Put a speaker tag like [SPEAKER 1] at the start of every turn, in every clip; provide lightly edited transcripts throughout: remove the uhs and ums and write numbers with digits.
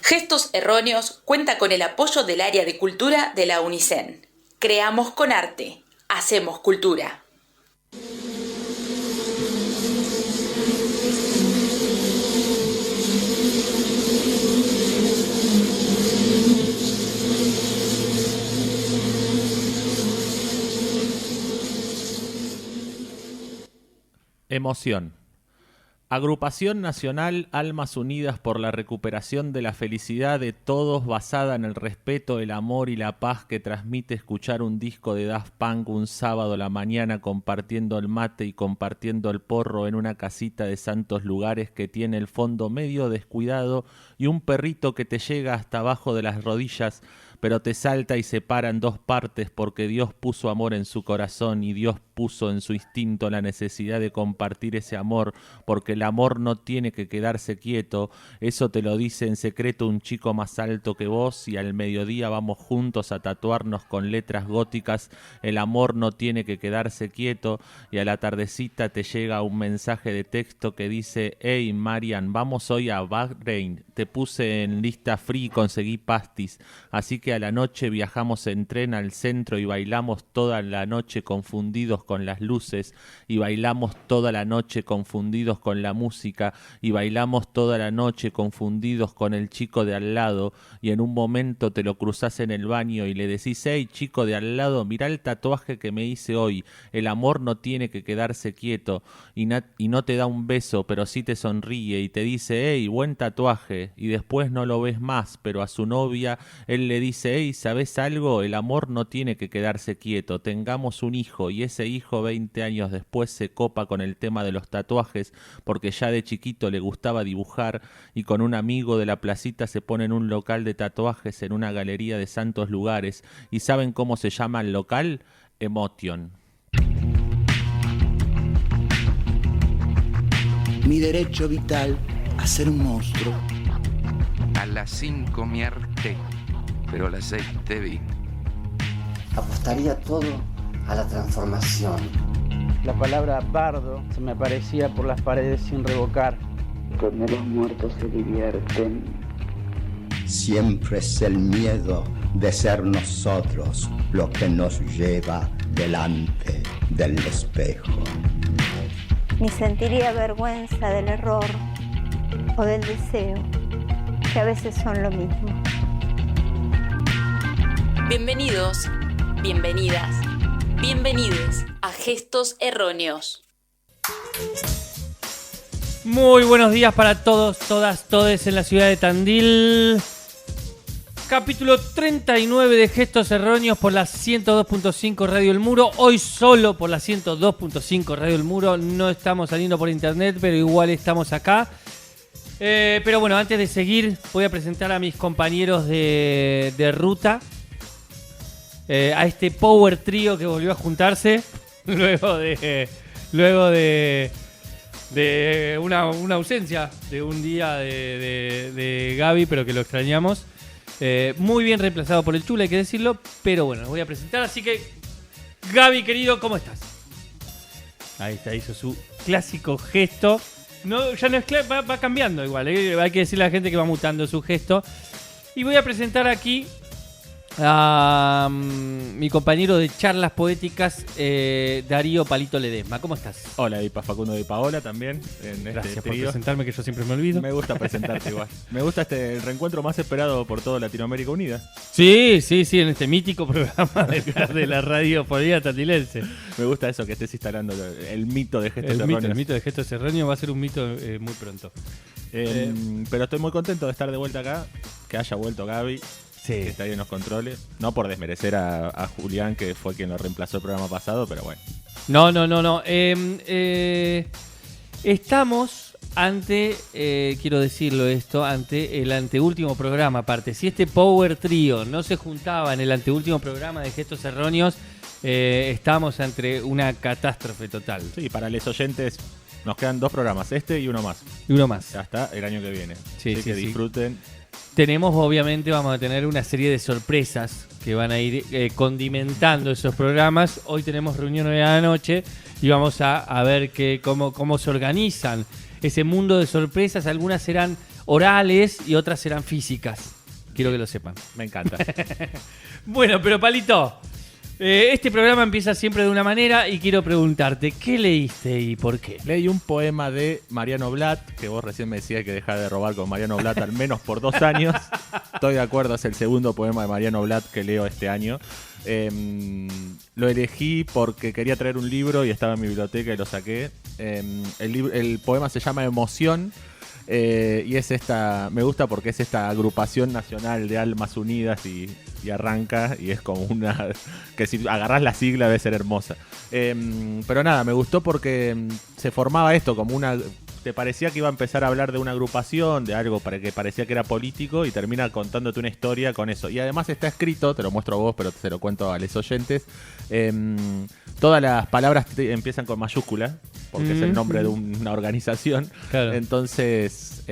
[SPEAKER 1] Gestos Erróneos cuenta con el apoyo del área de cultura de la UNICEN. Creamos con arte, hacemos cultura.
[SPEAKER 2] Emoción. Agrupación Nacional Almas Unidas por la Recuperación de la Felicidad de Todos, basada en el respeto, el amor y la paz, que transmite escuchar un disco de Daft Punk un sábado a la mañana compartiendo el mate y compartiendo el porro en una casita de santos lugares que tiene el fondo medio descuidado y un perrito que te llega hasta abajo de las rodillas, pero te salta y se para en dos partes porque Dios puso amor en su corazón y Dios puso en su instinto la necesidad de compartir ese amor, porque el amor no tiene que quedarse quieto. Eso te lo dice en secreto un chico más alto que vos, y al mediodía vamos juntos a tatuarnos con letras góticas: el amor no tiene que quedarse quieto. Y a la tardecita te llega un mensaje de texto que dice: hey Marian, vamos hoy a Bahrein, te puse en lista free y conseguí pastis, así que a la noche viajamos en tren al centro y bailamos toda la noche confundidos con las luces, y bailamos toda la noche confundidos con la música, y bailamos toda la noche confundidos con el chico de al lado, y en un momento te lo cruzás en el baño y le decís: hey chico de al lado, mirá el tatuaje que me hice hoy, el amor no tiene que quedarse quieto, y no te da un beso, pero sí te sonríe y te dice: hey, buen tatuaje, y después no lo ves más, pero a su novia él le dice: hey, ¿sabés algo? El amor no tiene que quedarse quieto, tengamos un hijo, y ese hijo 20 años después se copa con el tema de los tatuajes porque ya de chiquito le gustaba dibujar, y con un amigo de la placita se pone en un local de tatuajes en una galería de santos lugares. ¿Y saben cómo se llama el local? Emotion.
[SPEAKER 3] Mi derecho vital a ser un monstruo.
[SPEAKER 4] A las 5 mi arte, pero a las 6 te vi.
[SPEAKER 5] Apostaría todo a la transformación.
[SPEAKER 6] La palabra bardo se me aparecía por las paredes sin revocar.
[SPEAKER 7] Donde los muertos se divierten.
[SPEAKER 3] Siempre es el miedo de ser nosotros lo que nos lleva delante del espejo.
[SPEAKER 8] Ni sentiría vergüenza del error o del deseo, que a veces son lo mismo.
[SPEAKER 1] Bienvenidos, bienvenidas, bienvenides a Gestos Erróneos.
[SPEAKER 9] Muy buenos días para todos, todas, todes en la ciudad de Tandil. Capítulo 39 de Gestos Erróneos por la 102.5 Radio El Muro. Hoy solo por la 102.5 Radio El Muro. No estamos saliendo por internet, pero igual estamos acá. Pero bueno, antes de seguir, voy a presentar a mis compañeros de ruta. A este Power Trío que volvió a juntarse luego de una ausencia de un día de Gaby, pero que lo extrañamos. Muy bien reemplazado por el Chula, hay que decirlo, pero bueno, los voy a presentar. Así que, Gaby, querido, ¿cómo estás? Ahí está, hizo su clásico gesto. No, ya no es va cambiando igual, hay que decirle a la gente que va mutando su gesto. Y voy a presentar aquí a mi compañero de charlas poéticas, Darío Palito Ledesma. ¿Cómo estás?
[SPEAKER 2] Hola, y para Facundo de Paola también.
[SPEAKER 9] Gracias por
[SPEAKER 2] trío.
[SPEAKER 9] presentarme, que yo siempre me olvido.
[SPEAKER 2] Me gusta presentarte igual. Me gusta el reencuentro más esperado por toda Latinoamérica Unida.
[SPEAKER 9] Sí, en este mítico programa de la radio podía tandilense.
[SPEAKER 2] Me gusta eso, que estés instalando el mito de Gestos Erróneos.
[SPEAKER 9] El mito de Gestos Erróneos va a ser un mito muy pronto.
[SPEAKER 2] Pero estoy muy contento de estar de vuelta acá, que haya vuelto Gaby.
[SPEAKER 9] Sí.
[SPEAKER 2] Que está ahí en los controles. No por desmerecer a Julián, que fue quien lo reemplazó el programa pasado, pero bueno.
[SPEAKER 9] No. Estamos ante, quiero decirlo esto, ante el anteúltimo programa. Aparte, si este Power Trío no se juntaba en el anteúltimo programa de Gestos Erróneos, estamos ante una catástrofe total.
[SPEAKER 2] Sí, para los oyentes nos quedan 2 programas, este y uno más. Ya está, el año que viene.
[SPEAKER 9] Sí,
[SPEAKER 2] Así que disfruten.
[SPEAKER 9] Tenemos, obviamente, vamos a tener una serie de sorpresas que van a ir condimentando esos programas. Hoy tenemos reunión 9 de la noche y vamos a ver cómo se organizan ese mundo de sorpresas. Algunas serán orales y otras serán físicas. Quiero que lo sepan.
[SPEAKER 2] Me encanta.
[SPEAKER 9] Bueno, pero Palito, este programa empieza siempre de una manera y quiero preguntarte, ¿qué leíste y por qué?
[SPEAKER 2] Leí un poema de Mariano Blatt, que vos recién me decías que dejara de robar con Mariano Blatt al menos por 2 años. Estoy de acuerdo, es el segundo poema de Mariano Blatt que leo este año. Lo elegí porque quería traer un libro y estaba en mi biblioteca y lo saqué. El poema se llama Emoción. Y es me gusta porque es esta agrupación nacional de almas unidas y arranca y es como una, que si agarrás la sigla debe ser hermosa. Pero nada, me gustó porque se formaba esto como te parecía que iba a empezar a hablar de una agrupación, de algo para que parecía que era político y termina contándote una historia con eso. Y además está escrito, te lo muestro a vos, pero se lo cuento a los oyentes. Todas las palabras empiezan con mayúscula, porque es el nombre de una organización.
[SPEAKER 9] Claro.
[SPEAKER 2] Entonces,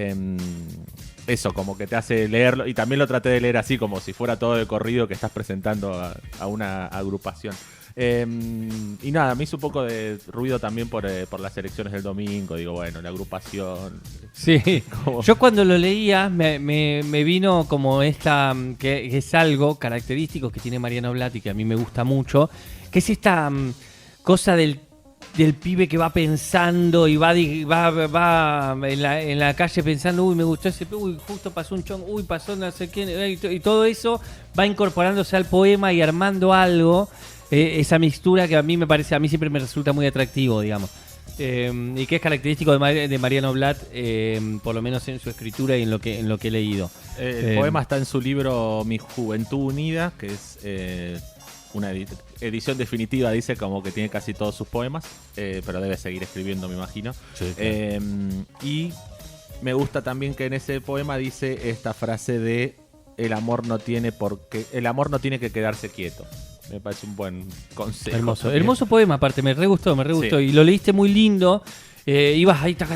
[SPEAKER 2] eso como que te hace leerlo. Y también lo traté de leer así, como si fuera todo de corrido que estás presentando a una agrupación. Y nada, me hizo un poco de ruido también por las elecciones del domingo. Digo, bueno, la agrupación.
[SPEAKER 9] Sí, yo cuando lo leía me vino como esta, que es algo característico que tiene Mariano Blatt y que a mí me gusta mucho, que es esta cosa del pibe que va pensando y va en la calle pensando, uy, me gustó ese, uy, justo pasó un chon, uy, pasó no sé quién, y todo eso va incorporándose al poema y armando algo, esa mixtura que a mí siempre me resulta muy atractivo, digamos. Y que es característico de Mariano Blatt, por lo menos en su escritura y en lo que he leído.
[SPEAKER 2] El poema está en su libro Mi Juventud Unida, que es una edición definitiva, dice, como que tiene casi todos sus poemas, pero debe seguir escribiendo, me imagino. Sí, claro. Y me gusta también que en ese poema dice esta frase de el amor no tiene que quedarse quieto. Me parece un buen consejo.
[SPEAKER 9] Hermoso poema, aparte, me re gustó. Sí. Y lo leíste muy lindo. Ibas ahí, taca,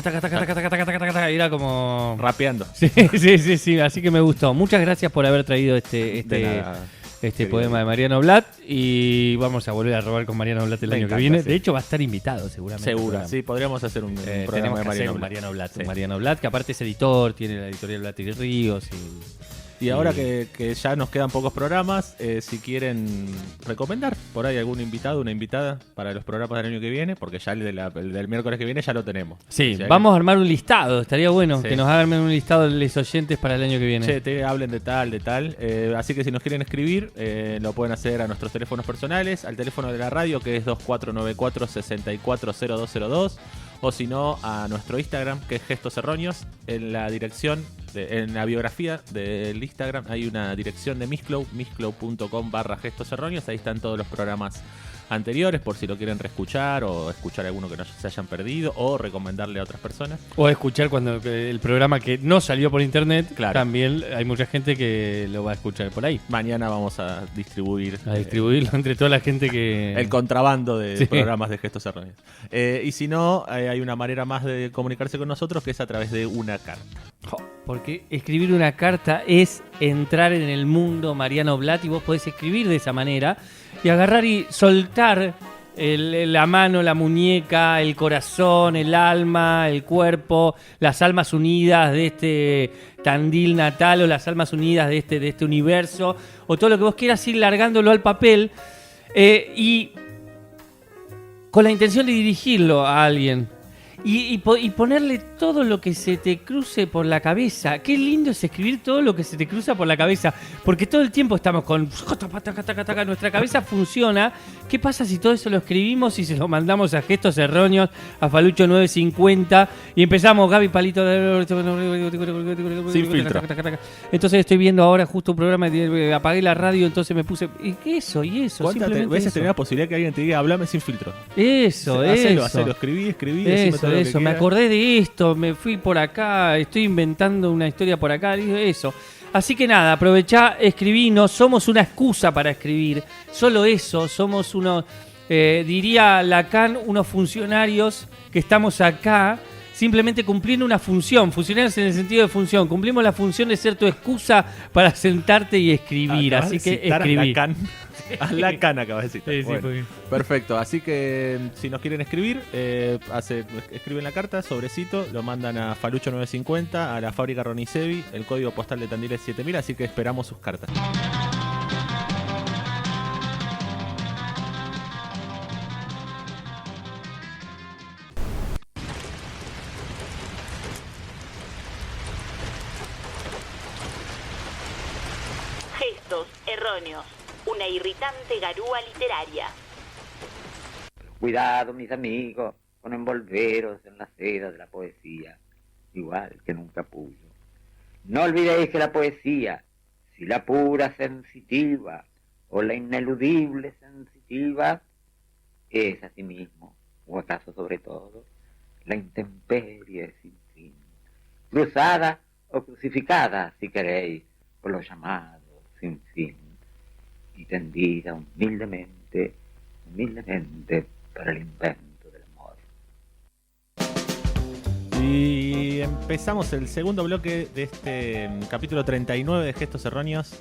[SPEAKER 9] era como...
[SPEAKER 2] rapeando.
[SPEAKER 9] Sí, así que me gustó. Muchas gracias por haber traído este poema de Mariano Blatt. Y vamos a volver a robar con Mariano Blatt el año que viene. Sí. De hecho, va a estar invitado seguramente.
[SPEAKER 2] Seguro, sí, podríamos hacer un programa de Mariano Blatt.
[SPEAKER 9] Sí. Mariano Blatt, que aparte es editor, tiene la editorial Blatt y Ríos.
[SPEAKER 2] Y ahora que ya nos quedan pocos programas, si quieren recomendar por ahí algún invitado, una invitada para los programas del año que viene, porque ya el del miércoles que viene ya lo tenemos.
[SPEAKER 9] Sí, vamos a armar un listado, estaría bueno que nos hagan un listado de los oyentes para el año que viene.
[SPEAKER 2] Te hablen de tal. Así que si nos quieren escribir, lo pueden hacer a nuestros teléfonos personales, al teléfono de la radio que es 2494-640202, o si no, a nuestro Instagram, que es Gestos Erróneos. En la dirección, en la biografía del Instagram hay una dirección de mixclow.com/Gestos Erróneos. Ahí están todos los programas anteriores, por si lo quieren reescuchar o escuchar alguno que no se hayan perdido o recomendarle a otras personas.
[SPEAKER 9] O escuchar cuando el programa que no salió por internet,
[SPEAKER 2] claro.
[SPEAKER 9] También hay mucha gente que lo va a escuchar por ahí.
[SPEAKER 2] Mañana vamos a
[SPEAKER 9] distribuirlo entre toda la gente que...
[SPEAKER 2] El contrabando de programas de Gestos Erróneos. Y si no, hay una manera más de comunicarse con nosotros, que es a través de una carta.
[SPEAKER 9] Porque escribir una carta es entrar en el mundo Mariano Blatt, y vos podés escribir de esa manera y agarrar y soltar la mano, la muñeca, el corazón, el alma, el cuerpo, las almas unidas de este Tandil natal, o las almas unidas de este universo, o todo lo que vos quieras, ir largándolo al papel, y con la intención de dirigirlo a alguien. Y ponerle todo lo que se te cruce por la cabeza. Qué lindo es escribir todo lo que se te cruza por la cabeza, porque todo el tiempo estamos con... Nuestra cabeza funciona. ¿Qué pasa si todo eso lo escribimos y se lo mandamos a Gestos Erróneos, a Falucho 950, y empezamos, Gaby Palito...
[SPEAKER 2] Sin filtro.
[SPEAKER 9] Entonces estoy viendo ahora justo un programa, apagué la radio, entonces me puse... ¿Y eso?
[SPEAKER 2] ¿Cuántas veces tenés la posibilidad que alguien te diga, hablame sin filtro?
[SPEAKER 9] Hacelo,
[SPEAKER 2] escribí.
[SPEAKER 9] Eso, me acordé de esto, me fui por acá, estoy inventando una historia por acá, eso. Así que nada, aprovechá, escribí, no somos una excusa para escribir, solo eso, somos unos, diría Lacan, unos funcionarios que estamos acá simplemente cumpliendo una función, funcionarios en el sentido de función, cumplimos la función de ser tu excusa para sentarte y escribir, así que escribí.
[SPEAKER 2] A la cana, cabecita.
[SPEAKER 9] Sí,
[SPEAKER 2] Bueno,
[SPEAKER 9] muy bien.
[SPEAKER 2] perfecto. Así que si nos quieren escribir, escriben la carta, sobrecito, lo mandan a Falucho 950, a la fábrica Ronicevi. El código postal de Tandil es 7000, así que esperamos sus cartas.
[SPEAKER 10] Gestos erróneos. Una irritante garúa literaria.
[SPEAKER 7] Cuidado, mis amigos, con envolveros en la seda de la poesía, igual que en un capullo. No olvidéis que la poesía, si la pura sensitiva o la ineludible sensitiva, es asimismo, o acaso sobre todo, la intemperie sin fin, cruzada o crucificada, si queréis, por los llamados sin fin, y tendida humildemente para el invento del amor.
[SPEAKER 2] Y empezamos el segundo bloque de este capítulo 39 de Gestos Erróneos,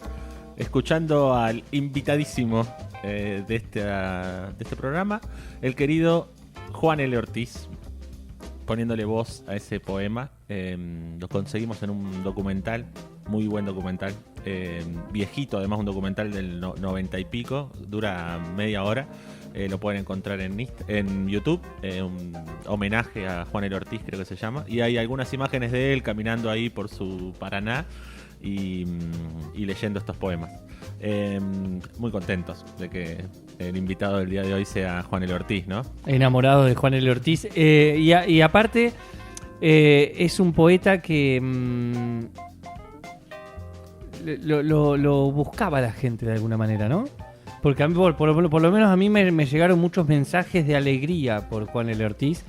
[SPEAKER 2] escuchando al invitadísimo de este programa, el querido Juan L. Ortiz, poniéndole voz a ese poema. Lo conseguimos en un documental, muy buen documental, viejito, además un documental del 90 y pico, dura media hora. Lo pueden encontrar en YouTube, un homenaje a Juan L. Ortiz, creo que se llama, y hay algunas imágenes de él caminando ahí por su Paraná y leyendo estos poemas. Muy contentos de que el invitado del día de hoy sea Juan L. Ortiz, ¿no?
[SPEAKER 9] Enamorado de Juan L. Ortiz. Y aparte, es un poeta que lo buscaba la gente de alguna manera, ¿no? Porque a mí, por lo menos a mí me llegaron muchos mensajes de alegría por Juan L. Ortiz.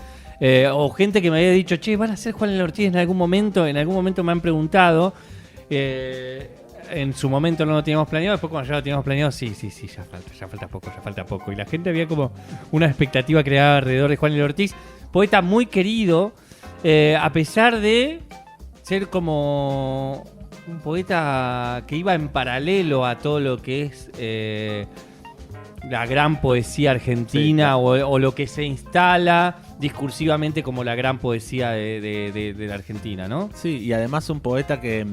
[SPEAKER 9] O gente que me había dicho, che, ¿van a ser Juan L. Ortiz en algún momento? En algún momento me han preguntado. En su momento no lo teníamos planeado, después cuando ya lo teníamos planeado, sí, ya falta poco. Y la gente había como una expectativa creada alrededor de Juan L. Ortiz, poeta muy querido, a pesar de ser como un poeta que iba en paralelo a todo lo que es la gran poesía argentina, sí, claro, o lo que se instala discursivamente como la gran poesía de la Argentina, ¿no?
[SPEAKER 2] Sí, y además un poeta que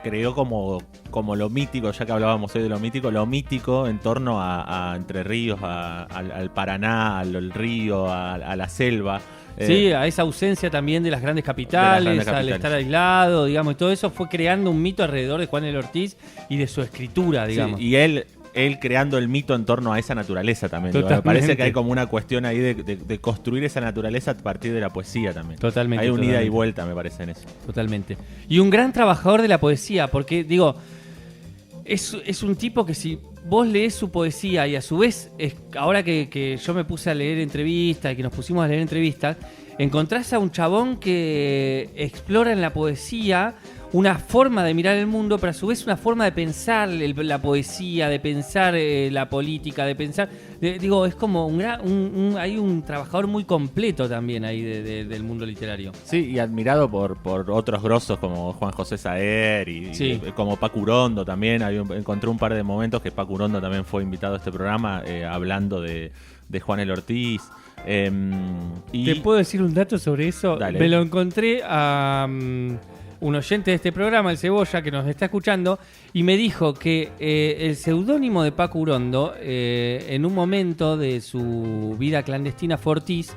[SPEAKER 2] creó como lo mítico, ya que hablábamos hoy de lo mítico en torno a Entre Ríos, al Paraná, al río, a la selva.
[SPEAKER 9] Sí, a esa ausencia también de las grandes capitales, al estar aislado, digamos, y todo eso fue creando un mito alrededor de Juan L. Ortiz y de su escritura, digamos.
[SPEAKER 2] Sí, y él creando el mito en torno a esa naturaleza también. Me parece que hay como una cuestión ahí de construir esa naturaleza a partir de la poesía también.
[SPEAKER 9] Totalmente.
[SPEAKER 2] Hay un ida y vuelta, me parece, en eso.
[SPEAKER 9] Totalmente. Y un gran trabajador de la poesía, porque, digo, es un tipo que si vos lees su poesía y a su vez, ahora que yo me puse a leer entrevistas y que nos pusimos a leer entrevistas, encontrás a un chabón que explora en la poesía una forma de mirar el mundo, pero a su vez una forma de pensar la poesía, de pensar la política, de pensar... digo, es como hay un trabajador muy completo también ahí del mundo literario.
[SPEAKER 2] Sí, y admirado por otros grosos como Juan José Saer y como Paco Urondo también. Encontré un par de momentos que Paco Urondo también fue invitado a este programa hablando de Juan L. Ortiz.
[SPEAKER 9] ¿Te puedo decir un dato sobre eso?
[SPEAKER 2] Dale.
[SPEAKER 9] Me lo encontré a... un oyente de este programa, el Cebolla, que nos está escuchando, y me dijo que el seudónimo de Paco Urondo, en un momento de su vida clandestina, fue Ortiz,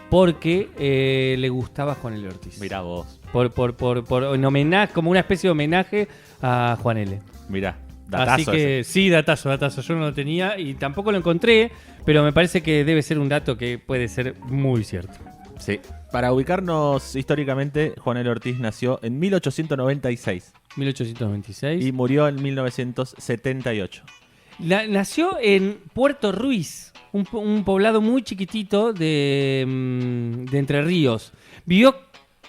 [SPEAKER 9] porque le gustaba Juan L. Ortiz.
[SPEAKER 2] Mirá vos.
[SPEAKER 9] En homenaje, como una especie de homenaje a Juan L.
[SPEAKER 2] Mirá, datazo.
[SPEAKER 9] Así que
[SPEAKER 2] ese.
[SPEAKER 9] sí, datazo. Yo no lo tenía y tampoco lo encontré, pero me parece que debe ser un dato que puede ser muy cierto.
[SPEAKER 2] Sí. Para ubicarnos históricamente, Juan L. Ortiz nació en 1896.
[SPEAKER 9] 1896.
[SPEAKER 2] Y murió en 1978.
[SPEAKER 9] Nació en Puerto Ruiz, un poblado muy chiquitito de Entre Ríos. Vivió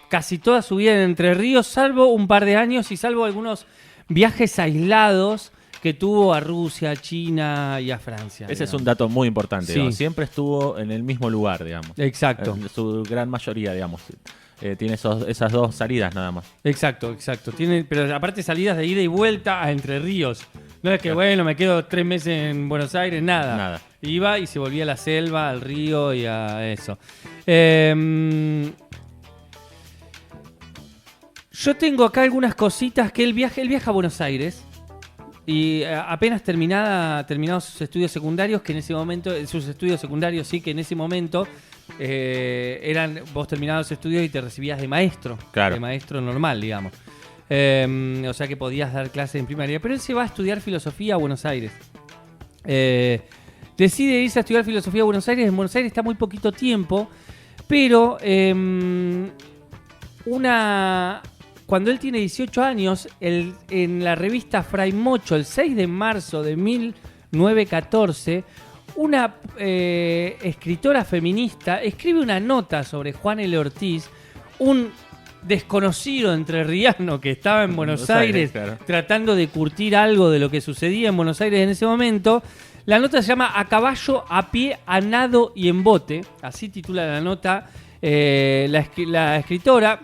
[SPEAKER 9] casi toda su vida en Entre Ríos, salvo un par de años y salvo algunos viajes aislados que tuvo a Rusia, a China y a Francia.
[SPEAKER 2] Ese es un dato muy importante.
[SPEAKER 9] Sí.
[SPEAKER 2] Siempre estuvo en el mismo lugar, digamos.
[SPEAKER 9] Exacto.
[SPEAKER 2] En su gran mayoría, digamos. Tiene esas dos salidas nada más.
[SPEAKER 9] Exacto. Pero aparte salidas de ida y vuelta a Entre Ríos. No es que, bueno, me quedo 3 meses en Buenos Aires, nada. Iba y se volvía a la selva, al río y a eso. Yo tengo acá algunas cositas que él viaja a Buenos Aires y apenas terminados sus estudios secundarios, que en ese momento, vos terminabas los estudios y te recibías de maestro, de maestro normal, digamos. O sea que podías dar clases en primaria, pero él se va a estudiar filosofía a Buenos Aires. Decide irse a estudiar filosofía a Buenos Aires. En Buenos Aires está muy poquito tiempo, pero cuando él tiene 18 años, en la revista Fray Mocho, el 6 de marzo de 1914, una escritora feminista escribe una nota sobre Juan L. Ortiz, un desconocido entrerriano que estaba en Buenos Aires tratando de curtir algo de lo que sucedía en Buenos Aires en ese momento. La nota se llama A caballo, a pie, a nado y en bote. Así titula la nota la escritora,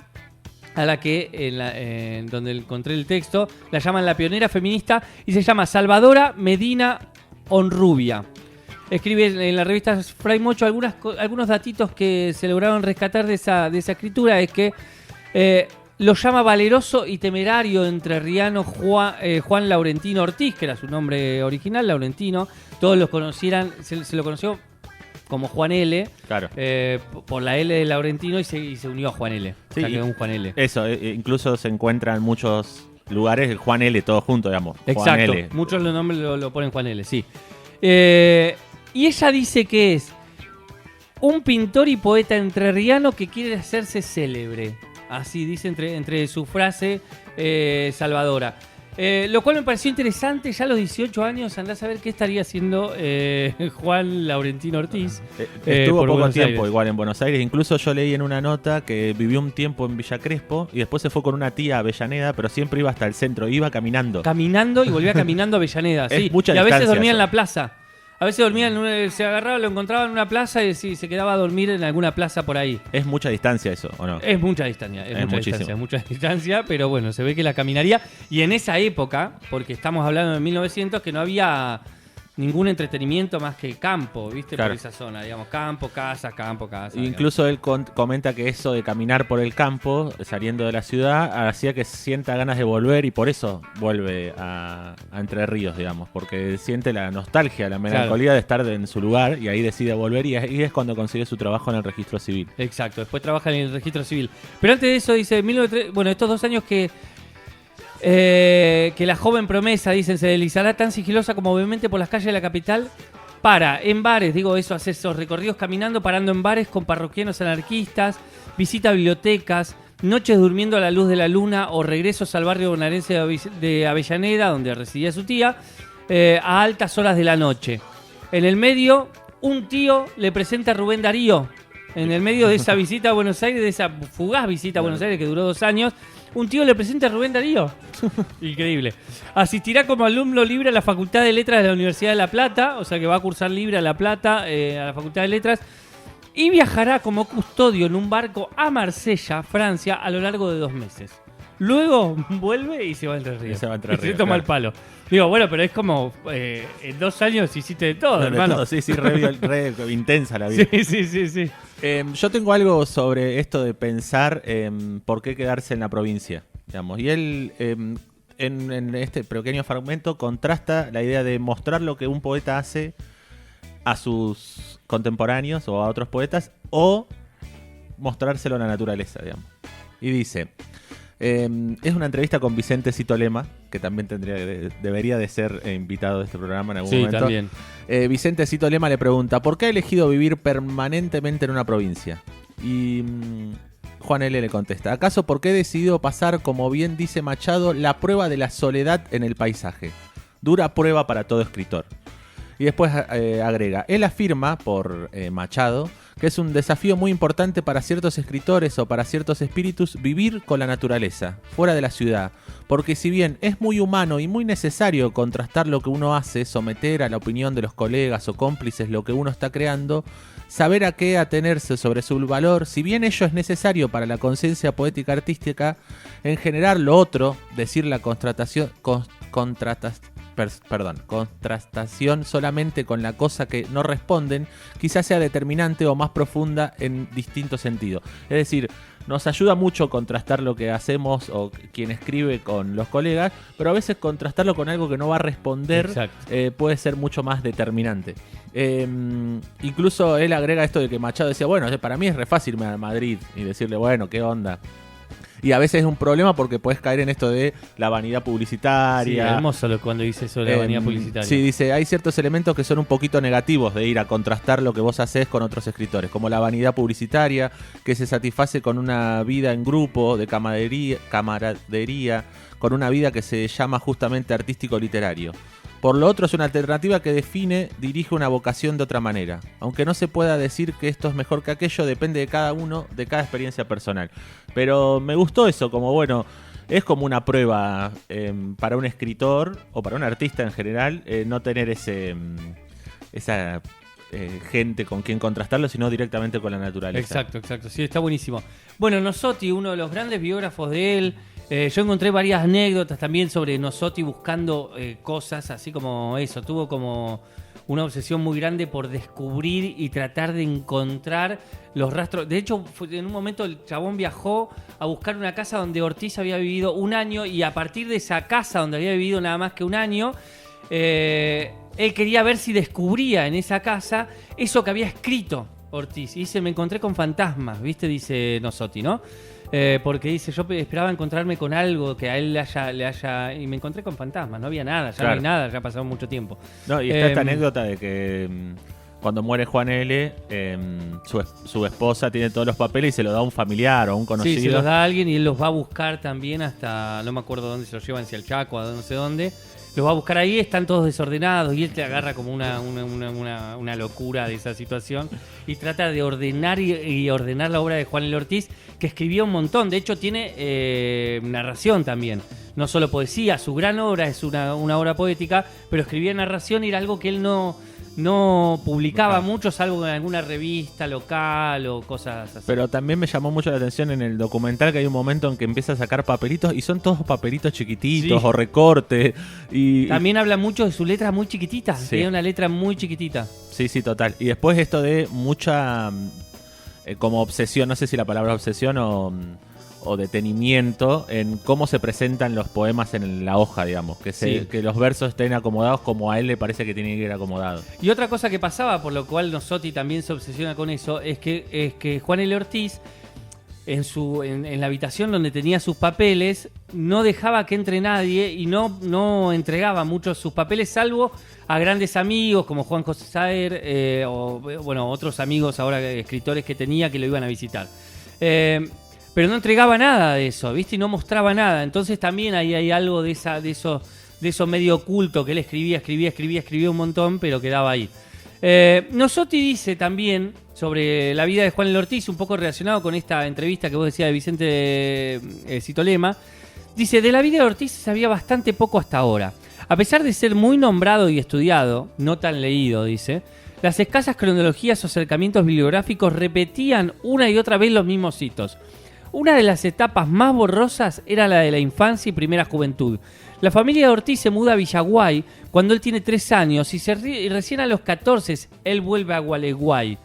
[SPEAKER 9] a la que donde encontré el texto, la llaman la pionera feminista y se llama Salvadora Medina Honrubia. Escribe en la revista Fray Mocho algunos datitos que se lograron rescatar de esa escritura. Es que lo llama valeroso y temerario entrerriano Juan Laurentino Ortiz, que era su nombre original, Laurentino. Todos lo conocieran, se lo conoció como Juan L. Claro. Por la L de Laurentino y se unió a Juan L. Sí, o sea, quedó un Juan L.
[SPEAKER 2] Eso, incluso se encuentra en muchos lugares el Juan L, todo junto, digamos.
[SPEAKER 9] Exacto.
[SPEAKER 2] Juan L.
[SPEAKER 9] Muchos los nombres lo ponen Juan L, sí. Y ella dice que es un pintor y poeta entrerriano que quiere hacerse célebre. Así dice entre su frase salvadora. Lo cual me pareció interesante. Ya a los 18 años andás a ver qué estaría haciendo Juan Laurentino Ortiz.
[SPEAKER 2] Estuvo poco tiempo igual en Buenos Aires. Incluso yo leí en una nota que vivió un tiempo en Villa Crespo y después se fue con una tía a Avellaneda, pero siempre iba hasta el centro, iba caminando.
[SPEAKER 9] Caminando y volvía caminando a Avellaneda. Sí.
[SPEAKER 2] Mucha
[SPEAKER 9] y a veces dormía
[SPEAKER 2] eso.
[SPEAKER 9] En la plaza. A veces dormía se agarraba, lo encontraba en una plaza y se quedaba a dormir en alguna plaza por ahí.
[SPEAKER 2] ¿Es mucha distancia eso o no?
[SPEAKER 9] Es mucha distancia, es mucha distancia, pero bueno, se ve que la caminaría. Y en esa época, porque estamos hablando de 1900, que no había ningún entretenimiento más que campo, ¿viste? Claro. Por esa zona, digamos, campo, casa.
[SPEAKER 2] Incluso él comenta que eso de caminar por el campo, saliendo de la ciudad, hacía que sienta ganas de volver y por eso vuelve a Entre Ríos, digamos, porque siente la nostalgia, la melancolía de estar en su lugar y ahí decide volver y es cuando consigue su trabajo en el registro civil.
[SPEAKER 9] Exacto, después trabaja en el registro civil. Pero antes de eso dice, estos 2 años que la joven promesa, dicen, se deslizará tan sigilosa como vehemente por las calles de la capital, en bares, hace esos recorridos caminando, parando en bares con parroquianos anarquistas, visita bibliotecas, noches durmiendo a la luz de la luna o regresos al barrio bonaerense de Avellaneda, donde residía su tía, a altas horas de la noche. En el medio, un tío le presenta a Rubén Darío. En el medio de esa visita a Buenos Aires, de esa fugaz visita a Buenos Aires que duró 2 años, un tío le presenta a Rubén Darío. Increíble. Asistirá como alumno libre a la Facultad de Letras de la Universidad de La Plata, o sea que va a cursar libre a La Plata, a la Facultad de Letras, y viajará como custodio en un barco a Marsella, Francia, a lo largo de 2 meses. Luego vuelve y se va a Entre Ríos. Se toma el palo. Digo, bueno, pero es como en 2 años hiciste de todo, hermano.
[SPEAKER 2] Todo, sí, re intensa la vida.
[SPEAKER 9] Sí.
[SPEAKER 2] Yo tengo algo sobre esto de pensar por qué quedarse en la provincia, digamos. Y él, en este pequeño fragmento, contrasta la idea de mostrar lo que un poeta hace a sus contemporáneos o a otros poetas o mostrárselo a la naturaleza, digamos. Y dice... es una entrevista con Vicente Cito Lema, que también debería de ser invitado de este programa en algún momento.
[SPEAKER 9] También.
[SPEAKER 2] Vicente Cito Lema le pregunta, ¿por qué ha elegido vivir permanentemente en una provincia? Y Juan L. le contesta, ¿acaso por qué he decidido pasar, como bien dice Machado, la prueba de la soledad en el paisaje? Dura prueba para todo escritor. Y después agrega, él afirma, por Machado, que es un desafío muy importante para ciertos escritores o para ciertos espíritus vivir con la naturaleza, fuera de la ciudad, porque si bien es muy humano y muy necesario contrastar lo que uno hace, someter a la opinión de los colegas o cómplices lo que uno está creando, saber a qué atenerse sobre su valor, si bien ello es necesario para la conciencia poética artística, en general lo otro, decir la contrastación solamente con la cosa que no responden, quizás sea determinante o más profunda en distinto sentido. Es decir, nos ayuda mucho contrastar lo que hacemos o quien escribe con los colegas, pero a veces contrastarlo con algo que no va a responder puede ser mucho más determinante. Incluso él agrega esto de que Machado decía, bueno, para mí es re fácil irme a Madrid y decirle, bueno, ¿qué onda? Y a veces es un problema porque puedes caer en esto de la vanidad publicitaria.
[SPEAKER 9] Sí, hermoso cuando dice eso de la vanidad publicitaria.
[SPEAKER 2] Sí, dice, hay ciertos elementos que son un poquito negativos de ir a contrastar lo que vos hacés con otros escritores, como la vanidad publicitaria, que se satisface con una vida en grupo, de camaradería, con una vida que se llama justamente artístico-literario. Por lo otro, es una alternativa que dirige una vocación de otra manera. Aunque no se pueda decir que esto es mejor que aquello, depende de cada uno, de cada experiencia personal. Pero me gustó eso, como bueno, es como una prueba para un escritor o para un artista en general, no tener esa gente con quien contrastarlo, sino directamente con la naturaleza.
[SPEAKER 9] Exacto, sí, está buenísimo. Bueno, Nosotti, uno de los grandes biógrafos de él. Yo encontré varias anécdotas también sobre Nosotti buscando cosas, así como eso. Tuvo como una obsesión muy grande por descubrir y tratar de encontrar los rastros. De hecho, en un momento el chabón viajó a buscar una casa donde Ortiz había vivido un año, y a partir de esa casa donde había vivido nada más que un año, él quería ver si descubría en esa casa eso que había escrito Ortiz. Y dice, me encontré con fantasmas, ¿viste? Dice Nosotti, ¿no? Porque dice, yo esperaba encontrarme con algo que a él le haya... Y me encontré con fantasmas, no había nada, ya no hay nada, ya ha pasado mucho tiempo.
[SPEAKER 2] No, y está esta anécdota de que cuando muere Juan L., su esposa tiene todos los papeles y se los da a un familiar o a un conocido.
[SPEAKER 9] Sí, se los da a alguien y él los va a buscar también hasta, no me acuerdo dónde se los llevan, si al Chaco, a no sé dónde. Los va a buscar ahí, están todos desordenados y él te agarra como una locura de esa situación y trata de ordenar y ordenar la obra de Juan L. Ortiz, que escribió un montón. De hecho tiene narración también, no solo poesía. Su gran obra es una obra poética, pero escribía narración y era algo que él no publicaba mucho, salvo en alguna revista local o cosas así.
[SPEAKER 2] Pero también me llamó mucho la atención en el documental que hay un momento en que empieza a sacar papelitos y son todos papelitos chiquititos o recortes. Y
[SPEAKER 9] también habla mucho de su letra muy chiquitita. Tiene una letra muy chiquitita.
[SPEAKER 2] Sí, total. Y después esto de mucha como obsesión, no sé si la palabra obsesión o detenimiento en cómo se presentan los poemas en la hoja, digamos, que los versos estén acomodados como a él le parece que tienen que ir acomodados.
[SPEAKER 9] Y otra cosa que pasaba, por lo cual Nosotti también se obsesiona con eso, es que Juan L. Ortiz en la habitación donde tenía sus papeles no dejaba que entre nadie y no entregaba muchos sus papeles, salvo a grandes amigos como Juan José Saer o bueno, otros amigos ahora escritores que tenía que lo iban a visitar. Pero no entregaba nada de eso, ¿viste? Y no mostraba nada. Entonces también ahí hay algo de eso medio oculto, que él escribía un montón, pero quedaba ahí. Nosotti dice también sobre la vida de Juan L. Ortiz, un poco relacionado con esta entrevista que vos decías de Vicente Citolema. Dice, de la vida de Ortiz se sabía bastante poco hasta ahora. A pesar de ser muy nombrado y estudiado, no tan leído, dice, las escasas cronologías o acercamientos bibliográficos repetían una y otra vez los mismos hitos. Una de las etapas más borrosas era la de la infancia y primera juventud. La familia de Ortiz se muda a Villaguay cuando él tiene 3 años y recién a los 14 él vuelve a Gualeguay.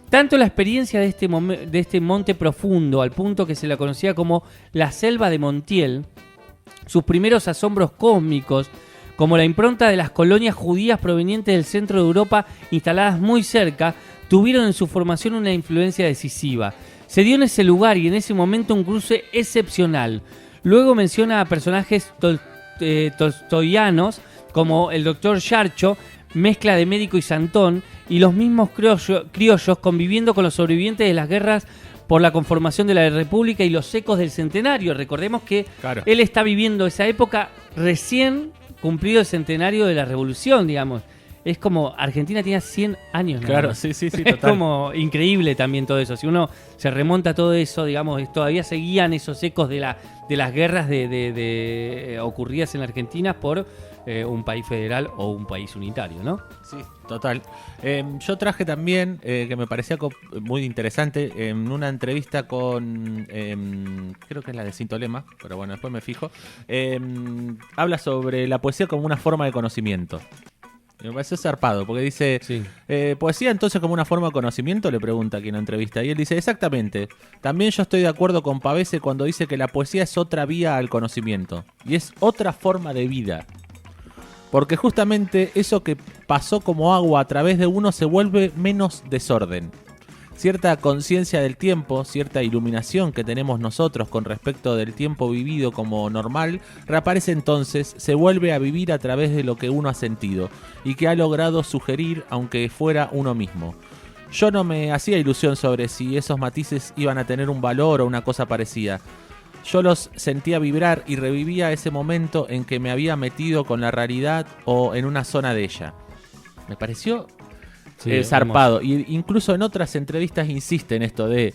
[SPEAKER 9] Tanto la experiencia de este monte profundo, al punto que se la conocía como la selva de Montiel, sus primeros asombros cósmicos, como la impronta de las colonias judías provenientes del centro de Europa instaladas muy cerca, tuvieron en su formación una influencia decisiva. Se dio en ese lugar y en ese momento un cruce excepcional. Luego menciona a personajes tolstoyanos como el doctor Charcho, mezcla de médico y santón, y los mismos criollos conviviendo con los sobrevivientes de las guerras por la conformación de la República y los ecos del centenario. Recordemos que él está viviendo esa época recién cumplido el centenario de la Revolución, digamos. es como Argentina tenía 100 años.
[SPEAKER 2] Claro,
[SPEAKER 9] más.
[SPEAKER 2] sí,
[SPEAKER 9] Es
[SPEAKER 2] total.
[SPEAKER 9] como increíble también todo eso. Si uno se remonta a todo eso, digamos, todavía seguían esos ecos de las guerras ocurridas en la Argentina por un país federal o un país unitario, ¿no?
[SPEAKER 2] Sí, total. Yo traje también, que me parecía muy interesante, en una entrevista con, creo que es la de Sintolema, pero bueno, después me fijo, habla sobre la poesía como una forma de conocimiento. Me pareció zarpado, porque dice, ¿poesía entonces como una forma de conocimiento? Le pregunta quien lo entrevista. Y él dice, exactamente. También yo estoy de acuerdo con Pavese cuando dice que la poesía es otra vía al conocimiento. Y es otra forma de vida. Porque justamente eso que pasó como agua a través de uno se vuelve menos desorden. Cierta conciencia del tiempo, cierta iluminación que tenemos nosotros con respecto del tiempo vivido como normal, reaparece entonces, se vuelve a vivir a través de lo que uno ha sentido y que ha logrado sugerir aunque fuera uno mismo. Yo no me hacía ilusión sobre si esos matices iban a tener un valor o una cosa parecida. Yo los sentía vibrar y revivía ese momento en que me había metido con la realidad o en una zona de ella. Me pareció zarpado. Y incluso en otras entrevistas insiste en esto de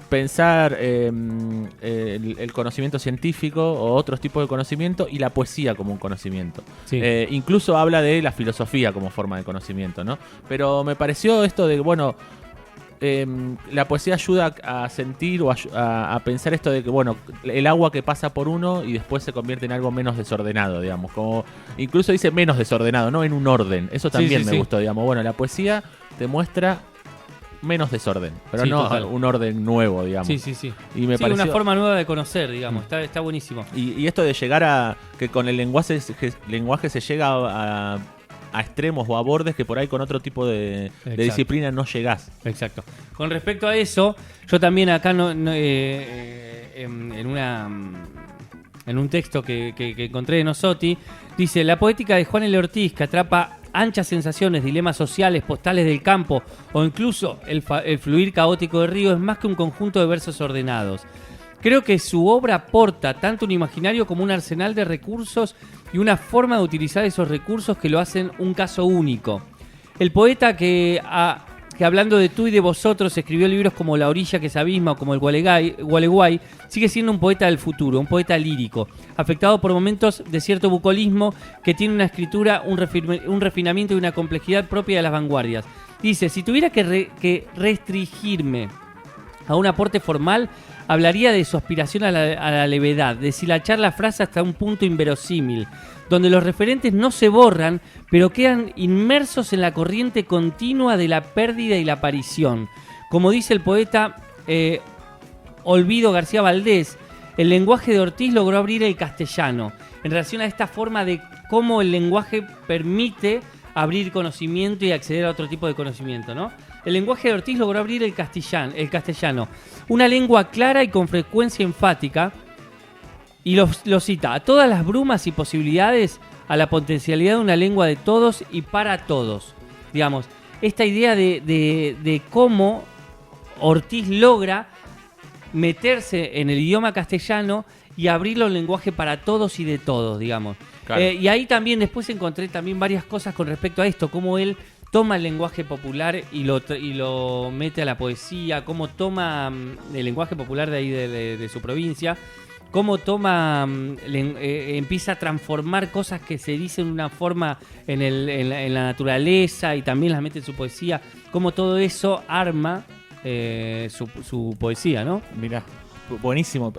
[SPEAKER 2] pensar el conocimiento científico o otros tipos de conocimiento y la poesía como un conocimiento.
[SPEAKER 9] Sí.
[SPEAKER 2] Incluso habla de la filosofía como forma de conocimiento, ¿no? Pero me pareció esto de, bueno... la poesía ayuda a sentir o a pensar esto de que, bueno, el agua que pasa por uno y después se convierte en algo menos desordenado, digamos. Como incluso dice menos desordenado, no en un orden. Eso también me gustó, digamos. Bueno, la poesía te muestra menos desorden, pero no total. Un orden nuevo, digamos.
[SPEAKER 9] Sí.
[SPEAKER 2] Y me pareció
[SPEAKER 9] una forma nueva de conocer, digamos. Está buenísimo.
[SPEAKER 2] Y esto de llegar a que con el lenguaje se llega a extremos o a bordes que por ahí con otro tipo de disciplina no llegás.
[SPEAKER 9] Exacto. Con respecto a eso, yo también acá en un texto que encontré de Nosotti, dice: la poética de Juan L. Ortiz, que atrapa anchas sensaciones, dilemas sociales, postales del campo o incluso el fluir caótico del río, es más que un conjunto de versos ordenados. Creo que su obra aporta tanto un imaginario como un arsenal de recursos y una forma de utilizar esos recursos que lo hacen un caso único. El poeta que hablando de tú y de vosotros escribió libros como La orilla que se abisma o como El Gualeguay, sigue siendo un poeta del futuro, un poeta lírico, afectado por momentos de cierto bucolismo que tiene una escritura, un refinamiento y una complejidad propia de las vanguardias. Dice, si tuviera que restringirme a un aporte formal, hablaría de su aspiración a la levedad, de deshilachar la frase hasta un punto inverosímil, donde los referentes no se borran, pero quedan inmersos en la corriente continua de la pérdida y la aparición. Como dice el poeta Olvido García Valdés, el lenguaje de Ortiz logró abrir el castellano, en relación a esta forma de cómo el lenguaje permite abrir conocimiento y acceder a otro tipo de conocimiento, ¿no? El lenguaje de Ortiz logró abrir el castellano, una lengua clara y con frecuencia enfática, y lo cita: a todas las brumas y posibilidades, a la potencialidad de una lengua de todos y para todos. Digamos, esta idea de cómo Ortiz logra meterse en el idioma castellano y abrirlo al lenguaje para todos y de todos, digamos. Claro. Y ahí también después encontré también varias cosas con respecto a esto, cómo él toma el lenguaje popular y lo mete a la poesía, cómo toma el lenguaje popular de ahí de su provincia, cómo toma, empieza a transformar cosas que se dicen de una forma en la naturaleza y también las mete en su poesía, cómo todo eso arma su poesía, ¿no?
[SPEAKER 2] Mirá, buenísimo.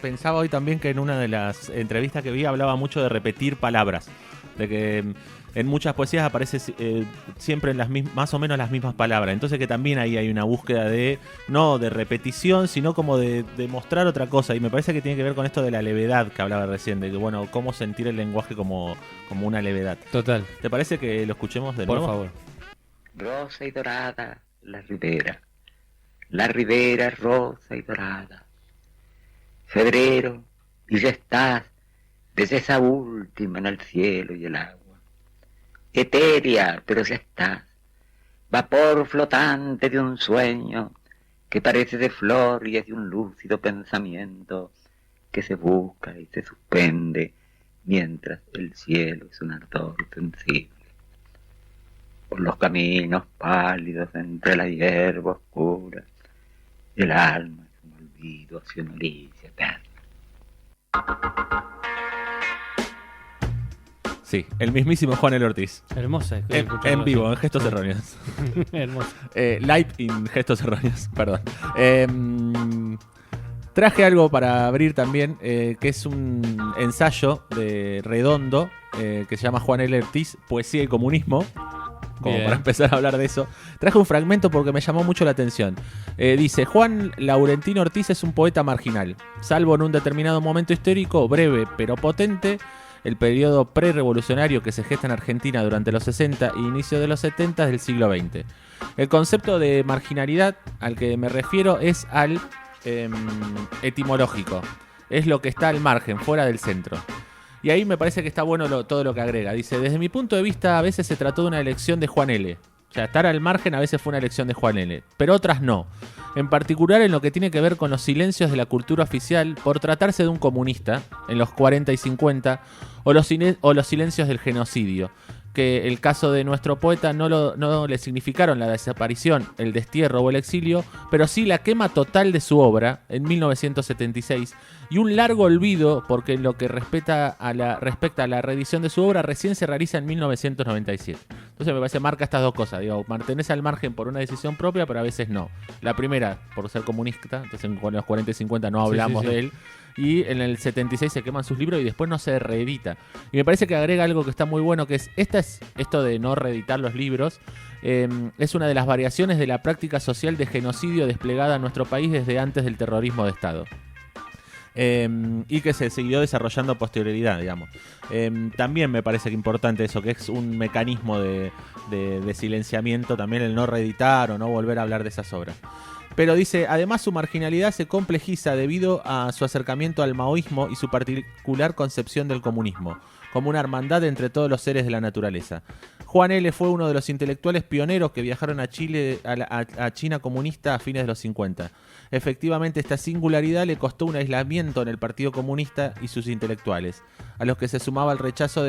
[SPEAKER 2] Pensaba hoy también que en una de las entrevistas que vi hablaba mucho de repetir palabras, de que en muchas poesías aparece siempre más o menos las mismas palabras. Entonces que también ahí hay una búsqueda no de repetición, sino como de mostrar otra cosa. Y me parece que tiene que ver con esto de la levedad que hablaba recién, de que bueno, cómo sentir el lenguaje como una levedad.
[SPEAKER 9] Total.
[SPEAKER 2] ¿Te parece que lo escuchemos de nuevo?
[SPEAKER 9] Por favor.
[SPEAKER 7] Rosa y dorada la ribera es rosa y dorada. Febrero, y ya estás desde esa última en el cielo y el agua. Etérea, pero ya estás, vapor flotante de un sueño que parece de flor y es de un lúcido pensamiento que se busca y se suspende mientras el cielo es un ardor sensible. por los caminos pálidos entre la hierba oscura, y el alma es un olvido hacia una orilla eterna.
[SPEAKER 2] Sí, el mismísimo Juan L. Ortiz.
[SPEAKER 9] Hermosa.
[SPEAKER 2] En vivo, en Gestos Erróneos.
[SPEAKER 9] Hermosa.
[SPEAKER 2] Live in Gestos Erróneos, perdón. Traje algo para abrir también, que es un ensayo de Redondo, que se llama Juan L. Ortiz, Poesía y Comunismo. Como
[SPEAKER 9] Bien.
[SPEAKER 2] para empezar a hablar de eso. Traje un fragmento porque me llamó mucho la atención. Dice: Juan Laurentino Ortiz es un poeta marginal, salvo en un determinado momento histórico, breve pero potente, el periodo pre-revolucionario que se gesta en Argentina durante los 60 e inicio de los 70 del siglo XX. El concepto de marginalidad al que me refiero es al etimológico. Es lo que está al margen, fuera del centro. Y ahí me parece que está bueno todo lo que agrega. Dice: desde mi punto de vista, a veces se trató de una elección de Juan L. O sea, estar al margen a veces fue una elección de Juan L. Pero otras no. En particular en lo que tiene que ver con los silencios de la cultura oficial por tratarse de un comunista, en los 40 y 50, o los silencios del genocidio, que el caso de nuestro poeta no le significaron la desaparición, el destierro o el exilio, pero sí la quema total de su obra en 1976 y un largo olvido porque en lo que respecta a la reedición de su obra recién se realiza en 1997. Entonces me parece marca estas dos cosas, digo, mantenerse al margen por una decisión propia, pero a veces no. La primera, por ser comunista, entonces en los 40 y 50 no hablamos de él. Y en el 76 se queman sus libros y después no se reedita. Y me parece que agrega algo que está muy bueno, que es esto de no reeditar los libros. Es una de las variaciones de la práctica social de genocidio desplegada en nuestro país desde antes del terrorismo de Estado. Y que se siguió desarrollando a posterioridad, digamos. También me parece que importante eso, que es un mecanismo de silenciamiento, también el no reeditar o no volver a hablar de esas obras. Pero dice, además su marginalidad se complejiza debido a su acercamiento al maoísmo y su particular concepción del comunismo, como una hermandad entre todos los seres de la naturaleza. Juan L. fue uno de los intelectuales pioneros que viajaron a Chile, a China comunista a fines de los 50. Efectivamente, esta singularidad le costó un aislamiento en el Partido Comunista y sus intelectuales, a los que se sumaba el rechazo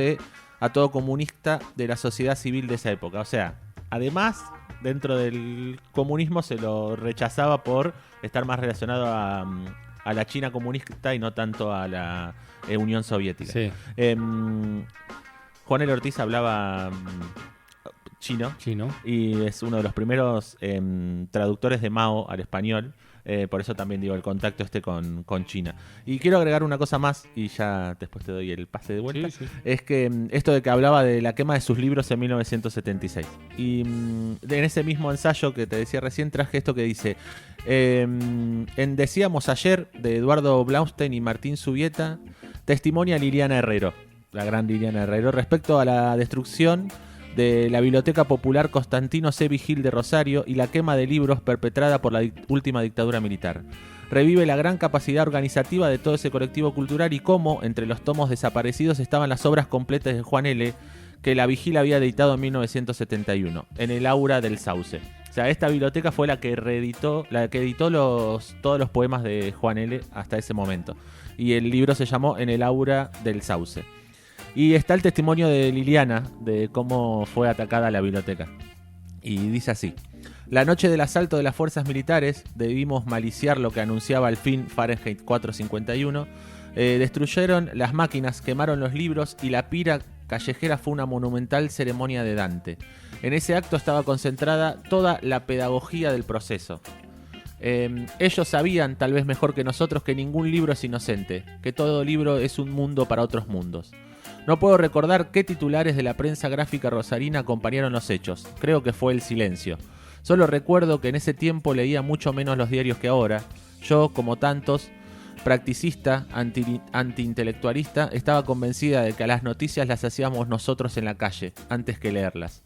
[SPEAKER 2] a todo comunista de la sociedad civil de esa época. O sea, además, dentro del comunismo se lo rechazaba por estar más relacionado a la China comunista y no tanto a la Unión Soviética. Sí. Juan L. Ortiz hablaba chino y es uno de los primeros traductores de Mao al español. Por eso también digo el contacto con China. Y quiero agregar una cosa más y ya después te doy el pase de vuelta. Sí. Es que esto de que hablaba de la quema de sus libros en 1976. Y en ese mismo ensayo que te decía recién traje esto que dice: Decíamos ayer, de Eduardo Blaustein y Martín Subieta, testimonia Liliana Herrero, la gran Liliana Herrero, respecto a la destrucción de la Biblioteca Popular Constantino C. Vigil de Rosario y la quema de libros perpetrada por la última dictadura militar. Revive la gran capacidad organizativa de todo ese colectivo cultural y cómo, entre los tomos desaparecidos, estaban las obras completas de Juan L., que la Vigil había editado en 1971, en el Aura del Sauce. O sea, esta biblioteca fue la que editó todos los poemas de Juan L. hasta ese momento. Y el libro se llamó En el Aura del Sauce. Y está el testimonio de Liliana de cómo fue atacada la biblioteca. Y dice así: la noche del asalto de las fuerzas militares debimos maliciar lo que anunciaba al fin Fahrenheit 451. Destruyeron las máquinas, quemaron los libros y la pira callejera fue una monumental ceremonia de Dante. En ese acto estaba concentrada toda la pedagogía del proceso. Ellos sabían, tal vez mejor que nosotros, que ningún libro es inocente, que todo libro es un mundo para otros mundos. No puedo recordar qué titulares de la prensa gráfica rosarina acompañaron los hechos. Creo que fue el silencio. Solo recuerdo que en ese tiempo leía mucho menos los diarios que ahora. Yo, como tantos, practicista, antiintelectualista, estaba convencida de que a las noticias las hacíamos nosotros en la calle, antes que leerlas.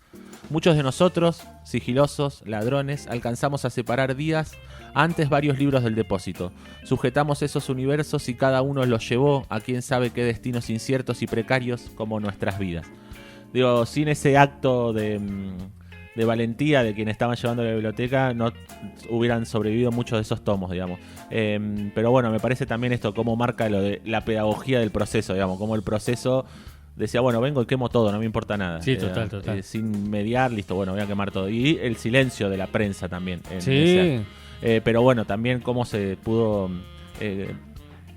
[SPEAKER 2] Muchos de nosotros, sigilosos, ladrones, alcanzamos a separar días antes varios libros del depósito. Sujetamos esos universos y cada uno los llevó a quién sabe qué destinos inciertos y precarios como nuestras vidas. Digo, sin ese acto de valentía de quienes estaban llevando la biblioteca, no hubieran sobrevivido muchos de esos tomos, digamos. Pero bueno, me parece también esto, cómo marca lo de la pedagogía del proceso, digamos, cómo el proceso decía, bueno, vengo y quemo todo, no me importa nada.
[SPEAKER 9] Sí, total.
[SPEAKER 2] Sin mediar, listo, bueno, voy a quemar todo. Y el silencio de la prensa también.
[SPEAKER 9] Sí.
[SPEAKER 2] Pero bueno, también cómo se pudo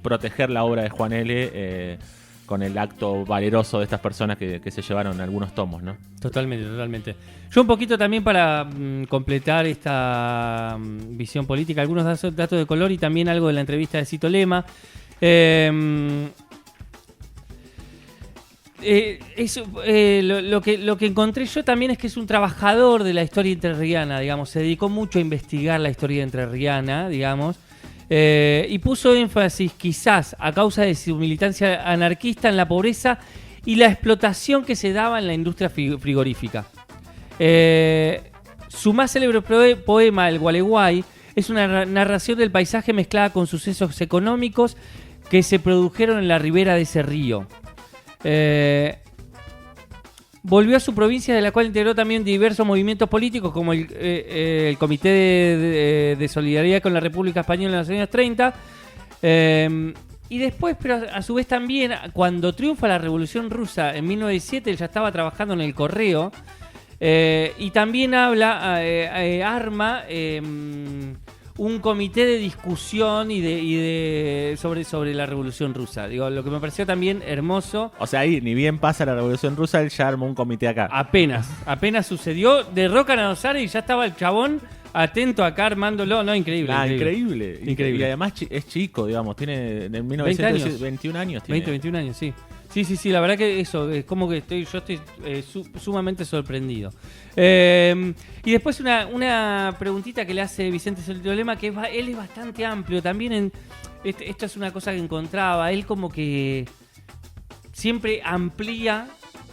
[SPEAKER 2] proteger la obra de Juan L. Con el acto valeroso de estas personas que se llevaron algunos tomos, ¿no?
[SPEAKER 9] Totalmente. Yo un poquito también para completar esta visión política, algunos datos de color y también algo de la entrevista de Cito Lema. Lo que encontré yo también es que es un trabajador de la historia entrerriana, digamos, se dedicó mucho a investigar la historia entrerriana, digamos, y puso énfasis quizás a causa de su militancia anarquista en la pobreza y la explotación que se daba en la industria frigorífica. Su más célebre poema, El Gualeguay, es una narración del paisaje mezclada con sucesos económicos que se produjeron en la ribera de ese río. Volvió a su provincia, de la cual integró también diversos movimientos políticos como el Comité de Solidaridad con la República Española en los años 30. Y después, pero a su vez también, cuando triunfa la Revolución Rusa en 1907, él ya estaba trabajando en el correo. Y también arma un comité de discusión sobre la Revolución Rusa. Digo, lo que me pareció también hermoso.
[SPEAKER 2] O sea, ahí, ni bien pasa la Revolución Rusa, él ya armó un comité acá.
[SPEAKER 9] Apenas sucedió. Derrocan a Nosara y ya estaba el chabón atento acá armándolo. No, increíble.
[SPEAKER 2] Increíble. Y además es chico, digamos. Tiene en 1921 años.
[SPEAKER 9] 21 años, sí. Sí, la verdad que eso, es como que yo estoy sumamente sorprendido. Y después una preguntita que le hace Vicente Cito Lema, que él es bastante amplio. También esto es una cosa que encontraba, él como que siempre amplía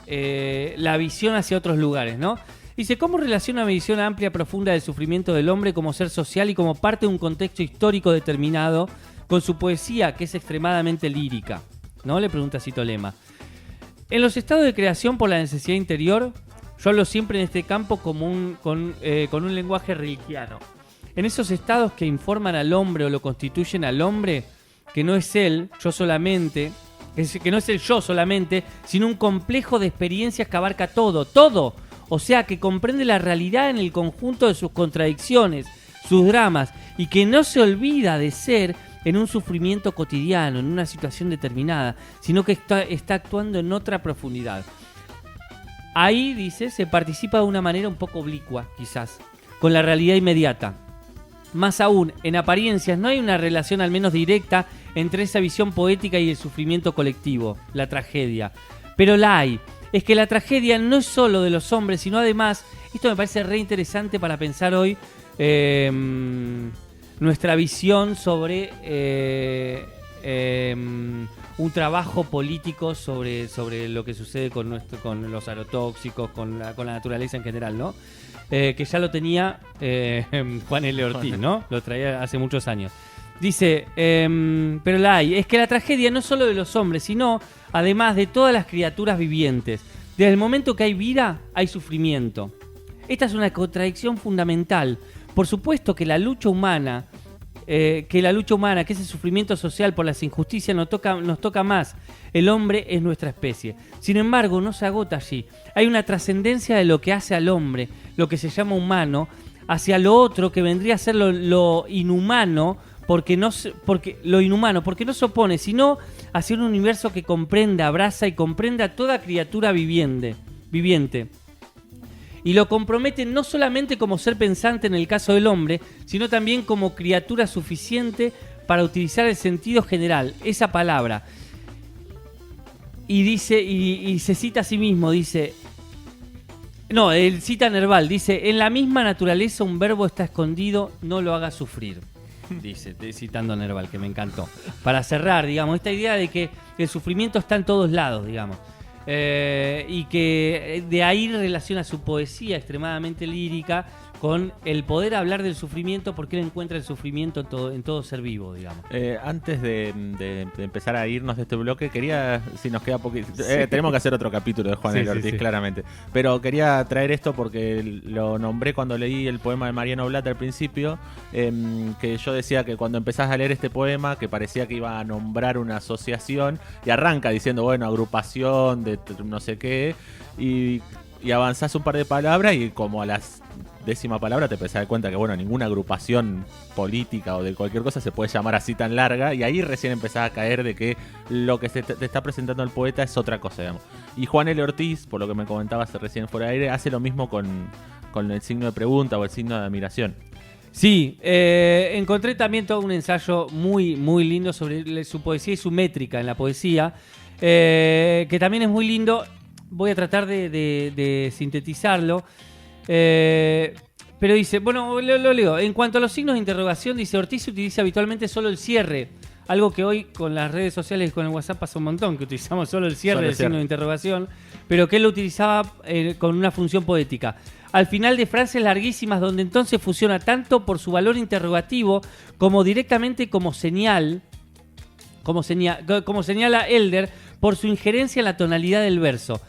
[SPEAKER 9] la visión hacia otros lugares, ¿no? Dice, ¿cómo relaciona una visión amplia, profunda del sufrimiento del hombre como ser social y como parte de un contexto histórico determinado con su poesía, que es extremadamente lírica? ¿No? Le pregunta Cito Lema. En los estados de creación por la necesidad interior, yo hablo siempre en este campo con un lenguaje rilkeano. En esos estados que informan al hombre o lo constituyen al hombre, que no es el yo solamente, que no es el yo solamente, sino un complejo de experiencias que abarca todo. O sea, que comprende la realidad en el conjunto de sus contradicciones, sus dramas, y que no se olvida de ser en un sufrimiento cotidiano, en una situación determinada, sino que está actuando en otra profundidad. Ahí, dice, se participa de una manera un poco oblicua, quizás, con la realidad inmediata. Más aún, en apariencias no hay una relación al menos directa entre esa visión poética y el sufrimiento colectivo, la tragedia. Pero la hay. Es que la tragedia no es solo de los hombres, sino además, esto me parece re interesante para pensar hoy, nuestra visión sobre un trabajo político sobre lo que sucede con los agrotóxicos, con la naturaleza en general, ¿no? Que ya lo tenía Juan L. Ortiz, ¿no? Lo traía hace muchos años. Dice, pero la hay. Es que la tragedia no es solo de los hombres, sino además de todas las criaturas vivientes. Desde el momento que hay vida, hay sufrimiento. Esta es una contradicción fundamental. Por supuesto que la lucha humana, que ese sufrimiento social por las injusticias nos toca más. El hombre es nuestra especie. Sin embargo, no se agota allí. Hay una trascendencia de lo que hace al hombre, lo que se llama humano, hacia lo otro que vendría a ser lo inhumano, porque no se opone, sino hacia un universo que comprenda, abraza y comprenda a toda criatura viviente. Y lo compromete no solamente como ser pensante en el caso del hombre, sino también como criatura suficiente para utilizar el sentido general, esa palabra. Y dice, y se cita a sí mismo, dice... No, él cita a Nerval, dice, en la misma naturaleza un verbo está escondido, no lo haga sufrir. Dice, citando a Nerval, que me encantó. Para cerrar, digamos, esta idea de que el sufrimiento está en todos lados, digamos. Y que de ahí relaciona su poesía extremadamente lírica con el poder hablar del sufrimiento, porque él encuentra el sufrimiento en todo ser vivo, digamos.
[SPEAKER 2] Antes de empezar a irnos de este bloque, quería, si nos queda poquito, tenemos que hacer otro capítulo de Juan L. Ortiz, claramente, pero quería traer esto porque lo nombré cuando leí el poema de Mariano Blata al principio, que yo decía que cuando empezás a leer este poema, que parecía que iba a nombrar una asociación, y arranca diciendo, bueno, agrupación de no sé qué, y avanzás un par de palabras y como a las 10ª palabra te empezás a dar cuenta que, bueno, ninguna agrupación política o de cualquier cosa se puede llamar así tan larga, y ahí recién empezás a caer de que lo que te está presentando el poeta es otra cosa, digamos. Y Juan L. Ortiz, por lo que me comentabas recién fuera de aire, hace lo mismo con el signo de pregunta o el signo de admiración.
[SPEAKER 9] Sí, encontré también todo un ensayo muy, muy lindo sobre su poesía y su métrica en la poesía, que también es muy lindo. Voy a tratar de sintetizarlo. Pero dice, bueno, lo leo. En cuanto a los signos de interrogación, dice, Ortiz utiliza habitualmente solo el cierre. Algo que hoy con las redes sociales y con el WhatsApp pasa un montón, que utilizamos solo el cierre del signo de interrogación, pero que él lo utilizaba con una función poética. Al final de frases larguísimas, donde entonces funciona tanto por su valor interrogativo como directamente como señala Elder, por su injerencia en la tonalidad del verso.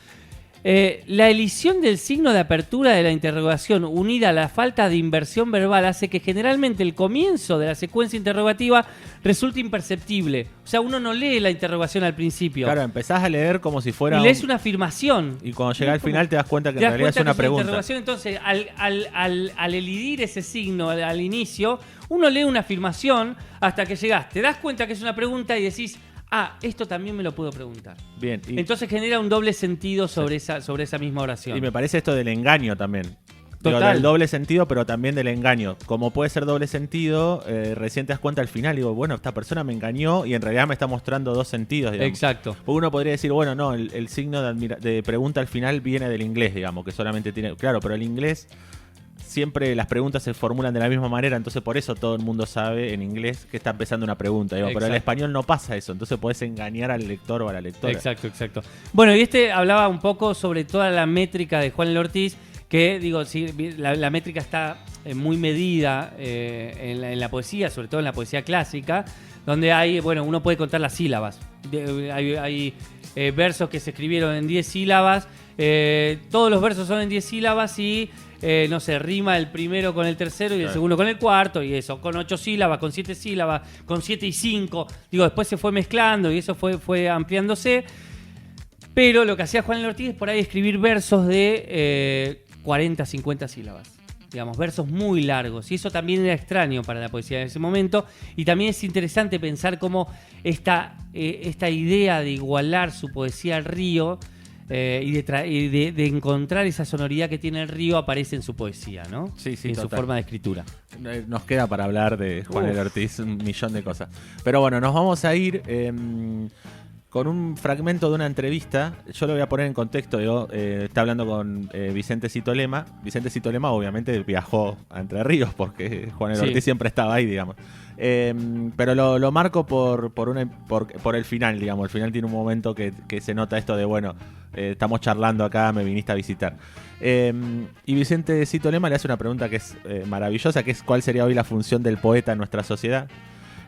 [SPEAKER 9] La elisión del signo de apertura de la interrogación unida a la falta de inversión verbal hace que generalmente el comienzo de la secuencia interrogativa resulte imperceptible. O sea, uno no lee la interrogación al principio.
[SPEAKER 2] Claro, empezás a leer como si fuera...
[SPEAKER 9] Y lees una afirmación.
[SPEAKER 2] Y cuando llega al final te das cuenta que en realidad es una pregunta.
[SPEAKER 9] Interrogación. Entonces, al elidir ese signo al inicio, uno lee una afirmación hasta que llegás. Te das cuenta que es una pregunta y decís... esto también me lo puedo preguntar.
[SPEAKER 2] Bien.
[SPEAKER 9] Entonces genera un doble sentido sobre esa misma oración.
[SPEAKER 2] Y me parece esto del engaño también.
[SPEAKER 9] Total.
[SPEAKER 2] Digo, del doble sentido, pero también del engaño. Como puede ser doble sentido, recién te das cuenta al final. Digo, bueno, esta persona me engañó y en realidad me está mostrando dos sentidos, digamos.
[SPEAKER 9] Exacto.
[SPEAKER 2] Uno podría decir, bueno, no, el signo de pregunta al final viene del inglés, digamos, que solamente tiene... Claro, pero el inglés... Siempre las preguntas se formulan de la misma manera, entonces por eso todo el mundo sabe en inglés que está empezando una pregunta. Digo, pero en el español no pasa eso, entonces podés engañar al lector o a la lectora.
[SPEAKER 9] Exacto. Bueno, y hablaba un poco sobre toda la métrica de Juan L. Ortiz, que digo, sí, la métrica está muy medida en la poesía, sobre todo en la poesía clásica, donde hay, bueno, uno puede contar las sílabas. Hay versos que se escribieron en 10 sílabas, todos los versos son en 10 sílabas y... no sé, rima el primero con el tercero y el segundo con el cuarto, y eso, con 8 sílabas, con 7 sílabas, con 7 y 5. Digo, después se fue mezclando y eso fue ampliándose. Pero lo que hacía Juan L. Ortiz es por ahí escribir versos de 40, 50 sílabas. Digamos, versos muy largos. Y eso también era extraño para la poesía en ese momento. Y también es interesante pensar cómo esta idea de igualar su poesía al río... y de encontrar esa sonoridad que tiene el río aparece en su poesía, ¿no?
[SPEAKER 2] Sí,
[SPEAKER 9] en
[SPEAKER 2] total.
[SPEAKER 9] su forma de escritura.
[SPEAKER 2] Nos queda para hablar de Juan L. Ortiz un millón de cosas. Pero bueno, nos vamos a ir con un fragmento de una entrevista. Yo lo voy a poner en contexto. Está hablando con Vicente Citolema. Vicente Citolema obviamente viajó a Entre Ríos porque Juan L. Ortiz siempre estaba ahí, digamos. Pero lo marco por el final, digamos. El final tiene un momento que se nota esto de, bueno, estamos charlando acá, me viniste a visitar. Y Vicente Citolema le hace una pregunta que es maravillosa, que es ¿cuál sería hoy la función del poeta en nuestra sociedad?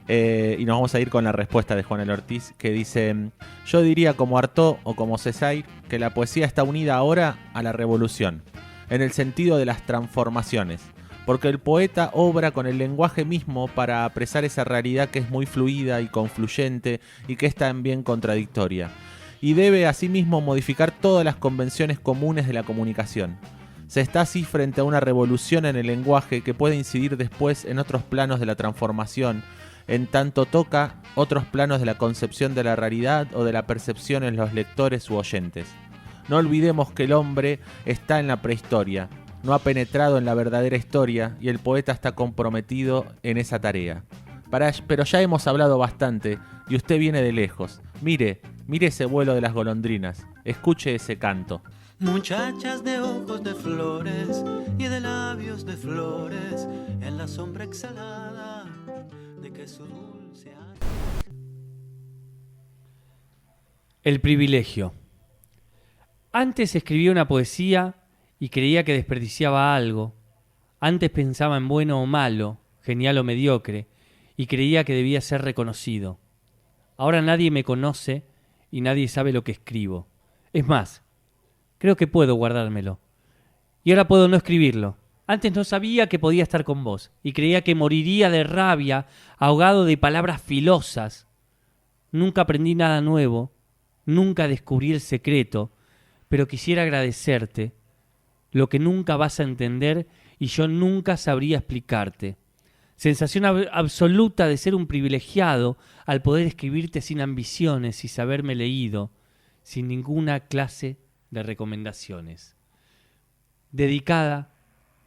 [SPEAKER 2] Y nos vamos a ir con la respuesta de Juan L. Ortiz, que dice: yo diría como Artaud o como Césaire que la poesía está unida ahora a la revolución, en el sentido de las transformaciones, porque el poeta obra con el lenguaje mismo para apresar esa realidad que es muy fluida y confluyente y que es también contradictoria, y debe asimismo modificar todas las convenciones comunes de la comunicación. Se está así frente a una revolución en el lenguaje que puede incidir después en otros planos de la transformación, en tanto toca otros planos de la concepción de la realidad o de la percepción en los lectores u oyentes. No olvidemos que el hombre está en la prehistoria, no ha penetrado en la verdadera historia y el poeta está comprometido en esa tarea. Pero ya hemos hablado bastante y usted viene de lejos. Mire ese vuelo de las golondrinas, escuche ese canto.
[SPEAKER 11] Muchachas de ojos de flores y de labios de flores, en la sombra exhalada de que su dulce...
[SPEAKER 9] El privilegio. Antes escribía una poesía y creía que desperdiciaba algo. Antes pensaba en bueno o malo, genial o mediocre, y creía que debía ser reconocido. Ahora nadie me conoce y nadie sabe lo que escribo. Es más, creo que puedo guardármelo. Y ahora puedo no escribirlo. Antes no sabía que podía estar con vos y creía que moriría de rabia, ahogado de palabras filosas. Nunca aprendí nada nuevo, nunca descubrí el secreto, pero quisiera agradecerte lo que nunca vas a entender y yo nunca sabría explicarte. Sensación absoluta de ser un privilegiado al poder escribirte sin ambiciones y saberme leído, sin ninguna clase de recomendaciones. Dedicada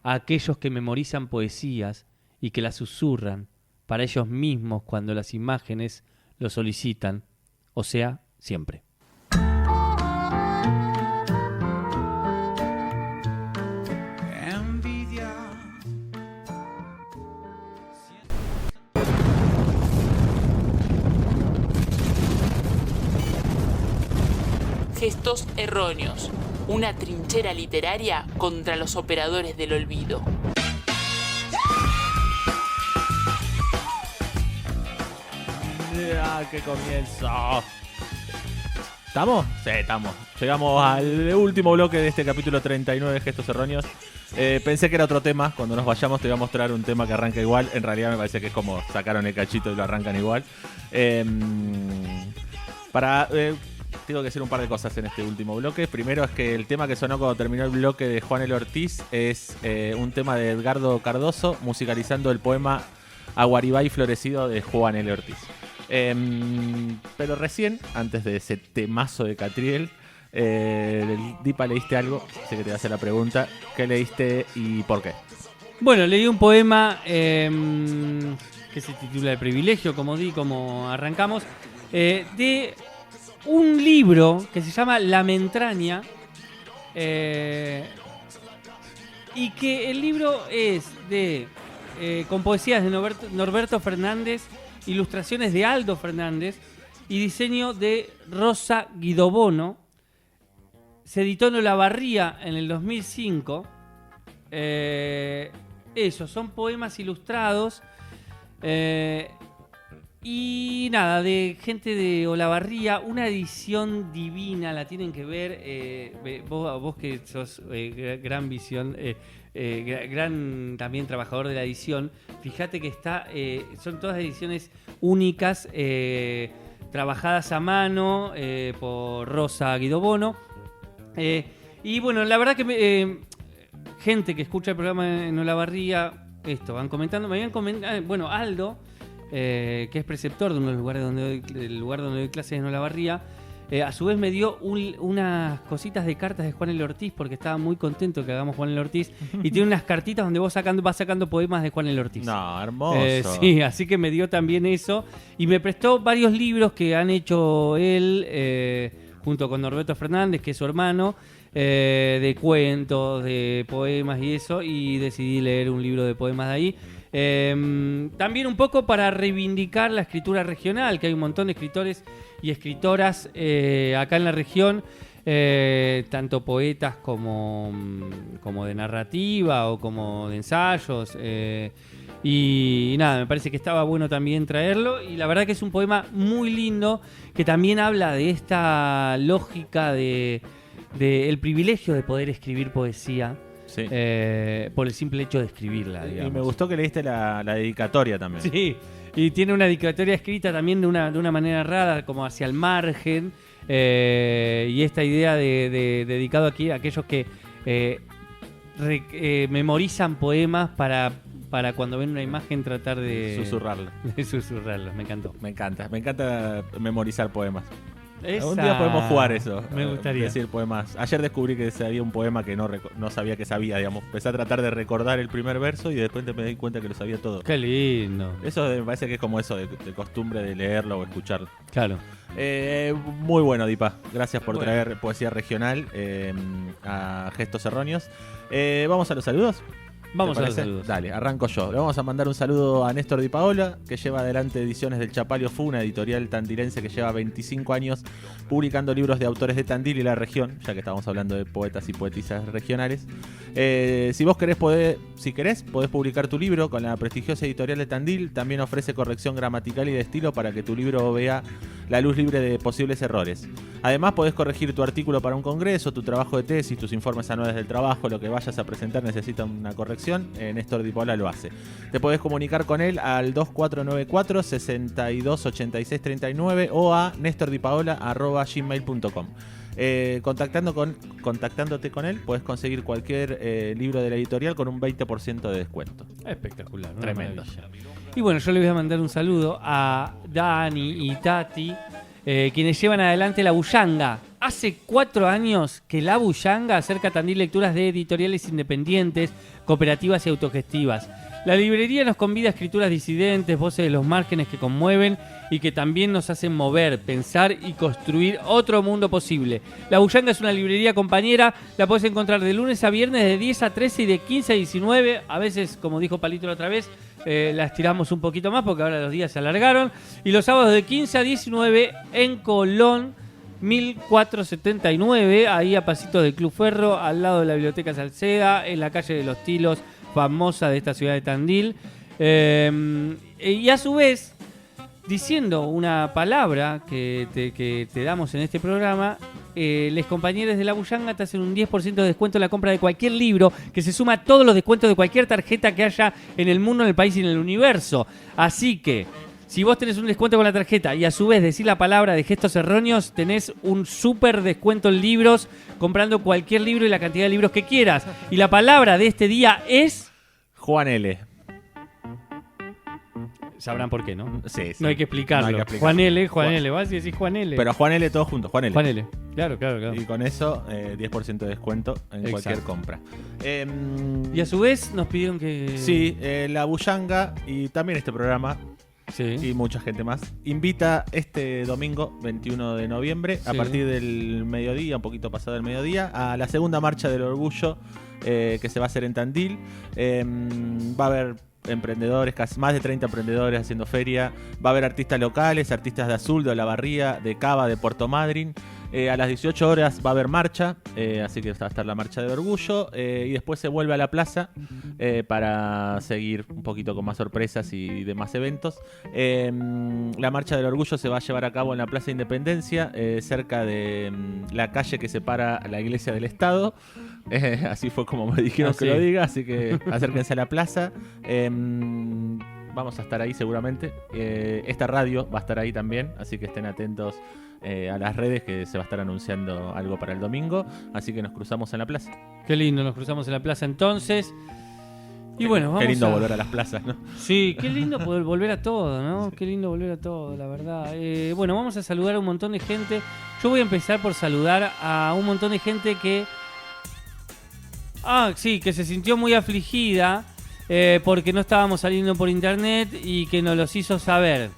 [SPEAKER 9] a aquellos que memorizan poesías y que las susurran para ellos mismos cuando las imágenes lo solicitan, o sea, siempre.
[SPEAKER 1] Gestos erróneos. Una trinchera literaria contra los operadores del olvido.
[SPEAKER 2] ¡Qué comienzo! ¿Estamos? Sí, estamos. Llegamos al último bloque de este capítulo 39 de Gestos Erróneos. Pensé que era otro tema. Cuando nos vayamos te voy a mostrar un tema que arranca igual. En realidad me parece que es como sacaron el cachito y lo arrancan igual. Tengo que decir un par de cosas en este último bloque. Primero es que el tema que sonó cuando terminó el bloque de Juan L. Ortiz es un tema de Edgardo Cardoso musicalizando el poema Aguaribay Florecido de Juan L. Ortiz. Pero recién, antes de ese temazo de Catriel, Dipa, ¿leíste algo? Sé que te voy a hacer la pregunta. ¿Qué leíste y por qué?
[SPEAKER 9] Bueno, leí un poema que se titula El privilegio, como arrancamos, de un libro que se llama La Mentraña, y que el libro es con poesías de Norberto Fernández, ilustraciones de Aldo Fernández y diseño de Rosa Guidobono. Se editó en Olavarría en el 2005. Son poemas ilustrados. Y nada, de gente de Olavarría, una edición divina, la tienen que ver. Vos que sos gran visión, gran también trabajador de la edición, fíjate que son todas ediciones únicas, trabajadas a mano por Rosa Guidobono. Y bueno, la verdad que gente que escucha el programa en Olavarría, van comentando, me habían comentado, bueno, Aldo, que es preceptor de uno de los lugares el lugar donde doy clases en Olavarría, a su vez me dio unas cositas de cartas de Juan L. Ortiz, porque estaba muy contento que hagamos Juan L. Ortiz, y tiene unas cartitas donde vas sacando poemas de Juan L. Ortiz.
[SPEAKER 2] No, hermoso.
[SPEAKER 9] Sí, así que me dio también eso, y me prestó varios libros que han hecho él, junto con Norberto Fernández, que es su hermano, de cuentos, de poemas y eso, y decidí leer un libro de poemas de ahí. También un poco para reivindicar la escritura regional, que hay un montón de escritores y escritoras acá en la región, tanto poetas como de narrativa o como de ensayos, y nada, me parece que estaba bueno también traerlo, y la verdad que es un poema muy lindo que también habla de esta lógica de el privilegio de poder escribir poesía. Sí. Por el simple hecho de escribirla, digamos.
[SPEAKER 2] Y me gustó que leíste la dedicatoria también.
[SPEAKER 9] Sí, y tiene una dedicatoria escrita también de una manera rara, como hacia el margen, y esta idea de dedicado aquí a aquellos que memorizan poemas para cuando ven una imagen tratar de susurrarlos. Me encantó.
[SPEAKER 2] Me encanta memorizar poemas.
[SPEAKER 9] Un
[SPEAKER 2] día podemos jugar eso.
[SPEAKER 9] Me gustaría.
[SPEAKER 2] Decir poemas. Ayer descubrí que había un poema que no sabía que sabía, digamos. Empecé a tratar de recordar el primer verso y después me di cuenta que lo sabía todo.
[SPEAKER 9] Qué lindo.
[SPEAKER 2] Eso me parece que es como eso, de costumbre de leerlo o escucharlo.
[SPEAKER 9] Claro.
[SPEAKER 2] Muy bueno, Dipa. Gracias por traer poesía regional a Gestos Erróneos. ¿Vamos a los saludos?
[SPEAKER 9] Vamos
[SPEAKER 2] ¿Te
[SPEAKER 9] a los
[SPEAKER 2] parece?
[SPEAKER 9] saludos.
[SPEAKER 2] Dale, arranco yo. Le vamos a mandar un saludo a Néstor Di Paola, que lleva adelante Ediciones del Chapalio Fu, una editorial tandilense que lleva 25 años publicando libros de autores de Tandil y la región, ya que estábamos hablando de poetas y poetisas regionales. Si vos querés, podés publicar tu libro con la prestigiosa editorial de Tandil. También ofrece corrección gramatical y de estilo para que tu libro vea la luz libre de posibles errores. Además, podés corregir tu artículo para un congreso, tu trabajo de tesis, tus informes anuales del trabajo, lo que vayas a presentar necesita una corrección. Néstor Di Paola lo hace. Te podés comunicar con él al 2494-628639 o a nestordipaola@gmail.com. Contactándote con él, puedes conseguir cualquier libro de la editorial con un 20% de descuento.
[SPEAKER 9] Espectacular, ¿no?
[SPEAKER 2] Tremendo.
[SPEAKER 9] Y bueno, yo le voy a mandar un saludo a Dani y Tati, quienes llevan adelante La Bullanga. Hace 4 años que La Bullanga acerca también lecturas de editoriales independientes, cooperativas y autogestivas. La librería nos convida a escrituras disidentes, voces de los márgenes que conmueven y que también nos hacen mover, pensar y construir otro mundo posible. La Bullanga es una librería compañera, la podés encontrar de lunes a viernes de 10 a 13 y de 15 a 19. A veces, como dijo Palito la otra vez, la estiramos un poquito más porque ahora los días se alargaron. Y los sábados de 15 a 19 en Colón 1479, ahí a pasito del Club Ferro, al lado de la Biblioteca Salceda, en la calle de los Tilos, famosa de esta ciudad de Tandil. Y a su vez, diciendo una palabra que te damos en este programa, les compañeros de La Bullanga te hacen un 10% de descuento en la compra de cualquier libro, que se suma a todos los descuentos de cualquier tarjeta que haya en el mundo, en el país y en el universo. Así que, si vos tenés un descuento con la tarjeta y a su vez decís la palabra de Gestos Erróneos, tenés un súper descuento en libros, comprando cualquier libro y la cantidad de libros que quieras. Y la palabra de este día es...
[SPEAKER 2] Juan L.
[SPEAKER 9] Sabrán por qué, ¿no?
[SPEAKER 2] Sí.
[SPEAKER 9] No hay que explicarlo.
[SPEAKER 2] No hay que
[SPEAKER 9] Juan L, vas y decís Juan L.
[SPEAKER 2] Pero Juan L todo junto, Juan L.
[SPEAKER 9] Juan L. Claro.
[SPEAKER 2] Y con eso, 10% de descuento en cualquier compra.
[SPEAKER 9] Y a su vez nos pidieron que...
[SPEAKER 2] Sí, La Bullanga y también este programa,
[SPEAKER 9] sí,
[SPEAKER 2] y mucha gente más, invita este domingo 21 de noviembre, a partir del mediodía, un poquito pasado el mediodía, a la segunda marcha del orgullo que se va a hacer en Tandil. Va a haber emprendedores, casi más de 30 emprendedores haciendo feria. Va a haber artistas locales, artistas de Azul, de Olavarría, de Cava, de Puerto Madryn. A las 18 horas va a haber marcha, así que va a estar la marcha del orgullo, y después se vuelve a la plaza para seguir un poquito con más sorpresas y demás eventos. La marcha del orgullo se va a llevar a cabo en la Plaza Independencia, cerca de la calle que separa la iglesia del Estado. Así fue como me dijeron que lo diga, así que acérquense a la plaza. Vamos a estar ahí seguramente. Esta radio va a estar ahí también, así que estén atentos a las redes, que se va a estar anunciando algo para el domingo. Así que nos cruzamos en la plaza.
[SPEAKER 9] Qué lindo, nos cruzamos en la plaza entonces. Y bueno, vamos.
[SPEAKER 2] Qué lindo volver a las plazas, ¿no?
[SPEAKER 9] Sí, qué lindo poder volver a todo, ¿no? Qué lindo volver a todo, la verdad. Bueno, vamos a saludar a un montón de gente. Yo voy a empezar por saludar a un montón de gente que... que se sintió muy afligida porque no estábamos saliendo por internet y que nos los hizo saber.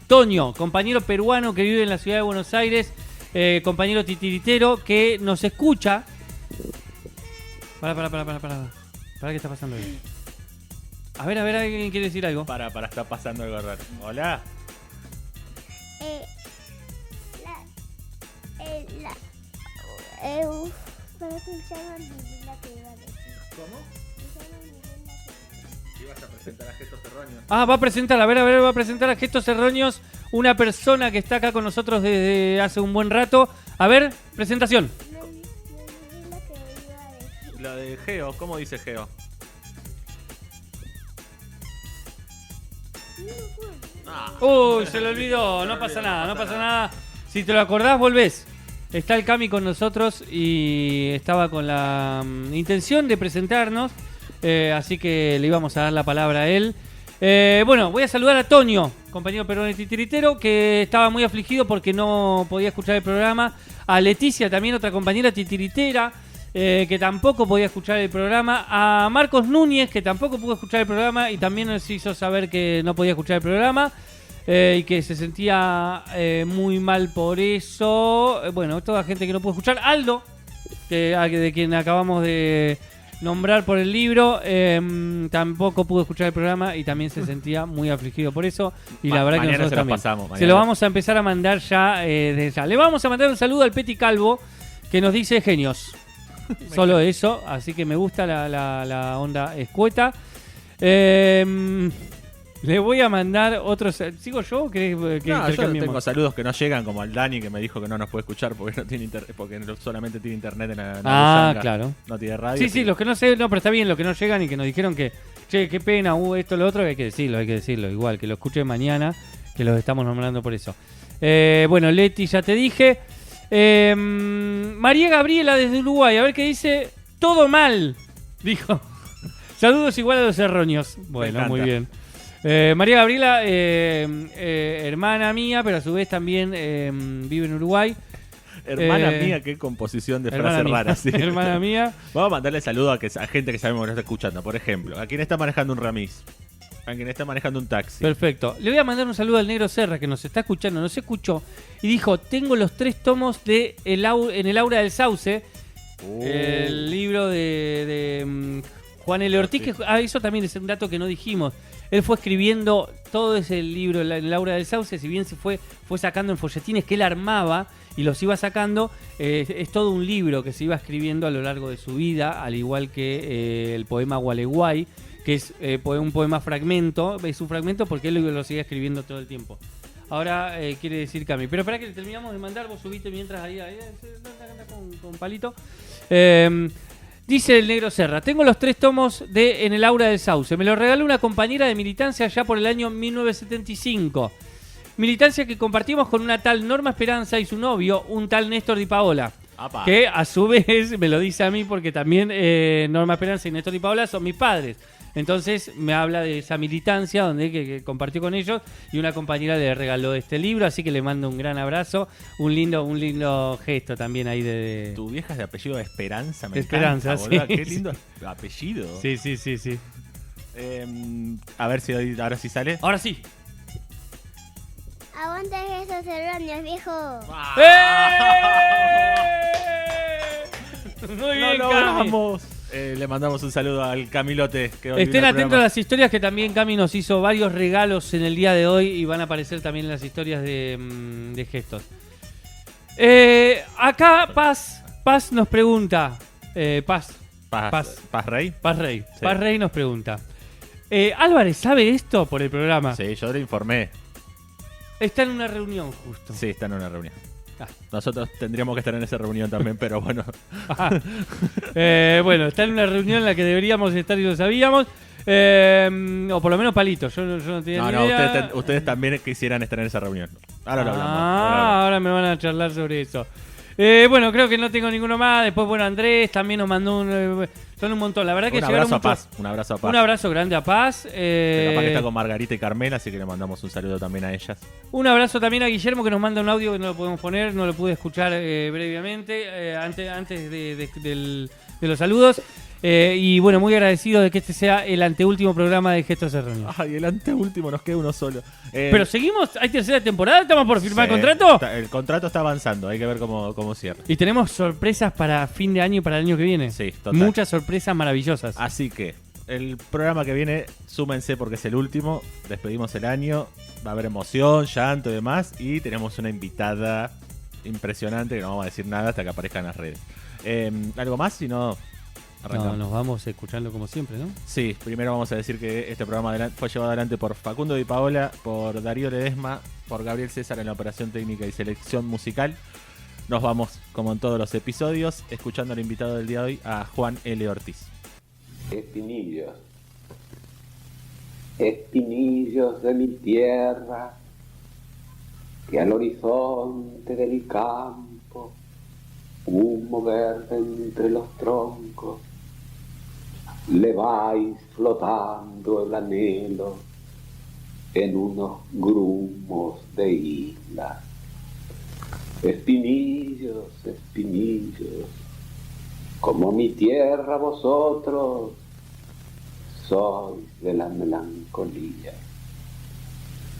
[SPEAKER 9] Toño, compañero peruano que vive en la ciudad de Buenos Aires, compañero titiritero que nos escucha. Para, ¿qué está pasando ahí? A ver, ¿alguien quiere decir algo?
[SPEAKER 2] Para, está pasando algo raro. Hola. ¿Cómo? ¿Ibas a presentar a Gestos Erróneos?
[SPEAKER 9] Va a presentar, va a presentar a Gestos Erróneos una persona que está acá con nosotros desde hace un buen rato. A ver, presentación.
[SPEAKER 2] Lo de Geo, ¿cómo dice Geo?
[SPEAKER 9] Uy, se lo olvidó, no pasa nada. Si te lo acordás, volvés. Está el Cami con nosotros y estaba con la intención de presentarnos, así que le íbamos a dar la palabra a él. Bueno, voy a saludar a Toño, compañero peruano titiritero, que estaba muy afligido porque no podía escuchar el programa. A Leticia, también otra compañera titiritera, que tampoco podía escuchar el programa. A Marcos Núñez, que tampoco pudo escuchar el programa y también nos hizo saber que no podía escuchar el programa. Y que se sentía muy mal por eso. Bueno, toda gente que no pudo escuchar. Aldo, de quien acabamos de nombrar por el libro. Tampoco pudo escuchar el programa y también se sentía muy afligido por eso. Y la verdad que
[SPEAKER 2] mañana
[SPEAKER 9] nosotros
[SPEAKER 2] se lo
[SPEAKER 9] también.
[SPEAKER 2] pasamos.
[SPEAKER 9] Se lo vamos a empezar a mandar ya desde ya. Le vamos a mandar un saludo al Peti Calvo que nos dice genios. Solo eso, así que me gusta la onda escueta. Le voy a mandar otros. ¿Sigo yo o querés que
[SPEAKER 2] No, yo
[SPEAKER 9] intercambiemos?
[SPEAKER 2] tengo saludos que no llegan, como al Dani que me dijo que no nos puede escuchar porque no tiene porque solamente tiene internet en la Busanga,
[SPEAKER 9] claro.
[SPEAKER 2] no tiene radio.
[SPEAKER 9] Sí, los que no sé, no, pero está bien, los que no llegan y que nos dijeron que, che, qué pena, esto, lo otro, hay que decirlo, igual, que lo escuchen mañana, que los estamos nombrando por eso. Bueno, Leti, ya te dije. María Gabriela desde Uruguay, a ver qué dice. Todo mal, dijo. Saludos igual a los erróneos. Bueno, muy bien. María Gabriela, hermana mía, pero a su vez también vive en Uruguay.
[SPEAKER 2] Hermana mía, qué composición de frases raras. ¿Sí?
[SPEAKER 9] Hermana mía.
[SPEAKER 2] Vamos a mandarle saludo a gente que sabemos que nos está escuchando. Por ejemplo, a quien está manejando un remis, a quien está manejando un taxi.
[SPEAKER 9] Perfecto. Le voy a mandar un saludo al Negro Serra que nos está escuchando, nos escuchó y dijo: tengo los 3 tomos de En el Aura del Sauce, el libro de Juan L. Ortiz, que eso también es un dato que no dijimos. Él fue escribiendo todo ese libro, El Aura del Sauce, si bien se fue sacando en folletines que él armaba y los iba sacando, es todo un libro que se iba escribiendo a lo largo de su vida, al igual que el poema Gualeguay, que es un poema fragmento, es un fragmento porque él lo sigue escribiendo todo el tiempo. Ahora quiere decir Cami. Pero para que terminamos de mandar, vos subiste mientras ahí con palito. Dice el Negro Serra: tengo los 3 tomos de En el Aura del Sauce. Me lo regaló una compañera de militancia ya por el año 1975. Militancia que compartimos con una tal Norma Esperanza y su novio, un tal Néstor Di Paola. Apa. Que a su vez me lo dice a mí porque también Norma Esperanza y Néstor Di Paola son mis padres. Entonces me habla de esa militancia donde que compartió con ellos y una compañera le regaló este libro, así que le mando un gran abrazo, un lindo gesto también ahí de...
[SPEAKER 2] Tu vieja es de apellido Esperanza, me
[SPEAKER 9] Esperanza,
[SPEAKER 2] encanta,
[SPEAKER 9] sí.
[SPEAKER 2] Qué lindo apellido.
[SPEAKER 9] Sí.
[SPEAKER 2] A ver si ahora sí sale.
[SPEAKER 9] Ahora sí.
[SPEAKER 12] Aguante esos erróneos, viejo.
[SPEAKER 9] Muy bien,
[SPEAKER 2] no
[SPEAKER 9] Cami.
[SPEAKER 2] vamos. Le mandamos un saludo al Camilote. Que hoy
[SPEAKER 9] Estén
[SPEAKER 2] vino al
[SPEAKER 9] atentos a
[SPEAKER 2] programa.
[SPEAKER 9] las historias que también Cami nos hizo varios regalos en el día de hoy y van a aparecer también en las historias de gestos. Acá Paz nos pregunta. Paz
[SPEAKER 2] Rey.
[SPEAKER 9] Paz Rey.
[SPEAKER 2] Sí.
[SPEAKER 9] Paz Rey nos pregunta. Álvarez, ¿sabe esto por el programa?
[SPEAKER 2] Sí, yo le informé.
[SPEAKER 9] Está en una reunión justo.
[SPEAKER 2] Sí, está en una reunión. Nosotros tendríamos que estar en esa reunión también, pero bueno.
[SPEAKER 9] Bueno, está en una reunión en la que deberíamos estar y lo sabíamos. O por lo menos Palito. Yo no tenía ni idea.
[SPEAKER 2] Ustedes también quisieran estar en esa reunión. Ahora lo hablamos.
[SPEAKER 9] Ahora me van a charlar sobre eso. Bueno, creo que no tengo ninguno más. Después, bueno, Andrés también nos mandó son un montón. La verdad que llegaron muchos.
[SPEAKER 2] Un abrazo a Paz.
[SPEAKER 9] Un abrazo grande a Paz.
[SPEAKER 2] Capaz que está con Margarita y Carmela, así que le mandamos un saludo también a ellas.
[SPEAKER 9] Un abrazo también a Guillermo, que nos manda un audio que no lo podemos poner, no lo pude escuchar previamente, antes de los saludos. Y bueno, muy agradecido de que este sea el anteúltimo programa de Gestos Erróneos.
[SPEAKER 2] Ay, el anteúltimo, nos queda uno solo.
[SPEAKER 9] Pero seguimos, hay tercera temporada, estamos por firmar contrato.
[SPEAKER 2] El contrato está avanzando, hay que ver cómo cierra.
[SPEAKER 9] Y tenemos sorpresas para fin de año y para el año que viene.
[SPEAKER 2] Sí, total.
[SPEAKER 9] Muchas sorpresas maravillosas.
[SPEAKER 2] Así que el programa que viene, súmense porque es el último. Despedimos el año, va a haber emoción, llanto y demás. Y tenemos una invitada impresionante que no vamos a decir nada hasta que aparezca en las redes. ¿Algo más? Si no...
[SPEAKER 9] No, nos vamos escuchando como siempre, ¿no?
[SPEAKER 2] Sí, primero vamos a decir que este programa fue llevado adelante por Facundo Di Paola, por Darío Ledesma, por Gabriel César en la operación técnica y selección musical. Nos vamos, como en todos los episodios, escuchando al invitado del día de hoy, a Juan L. Ortiz.
[SPEAKER 13] Espinillos de mi tierra, que al horizonte del campo, humo verde entre los troncos, le vais flotando el anhelo en unos grumos de isla. Espinillos, espinillos, como mi tierra vosotros, sois de la melancolía.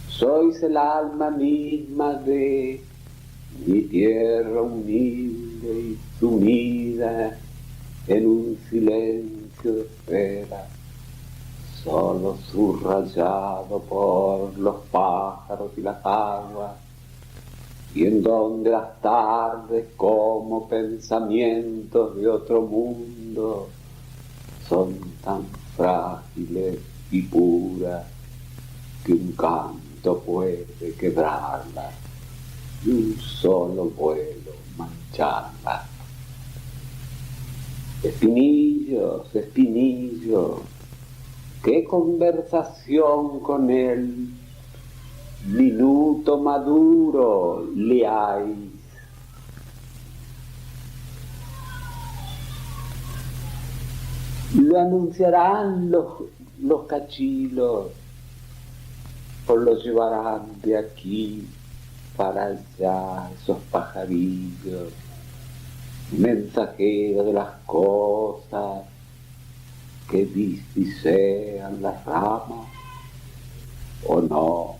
[SPEAKER 13] Sois el alma misma de mi tierra humilde y sumida en un silencio edificio de esfera, solo subrayado por los pájaros y las aguas, y en donde las tardes como pensamientos de otro mundo son tan frágiles y puras que un canto puede quebrarlas y un solo vuelo mancharlas. Espinillos, espinillos, qué conversación con él, minuto maduro leáis. Lo anunciarán los cachilos, o lo llevarán de aquí para allá esos pajarillos, mensajeros de las cosas que disean las ramas, o no,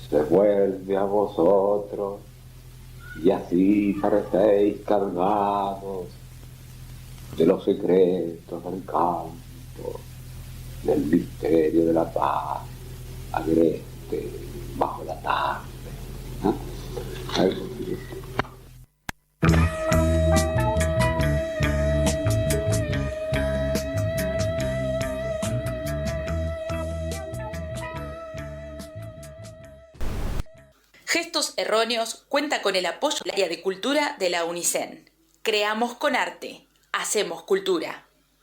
[SPEAKER 13] se vuelve a vosotros y así parecéis cargados de los secretos del campo, del misterio de la paz agreste bajo la tarde.
[SPEAKER 1] Gestos Erróneos cuenta con el apoyo del área de cultura de la UNICEN. Creamos con arte, hacemos cultura.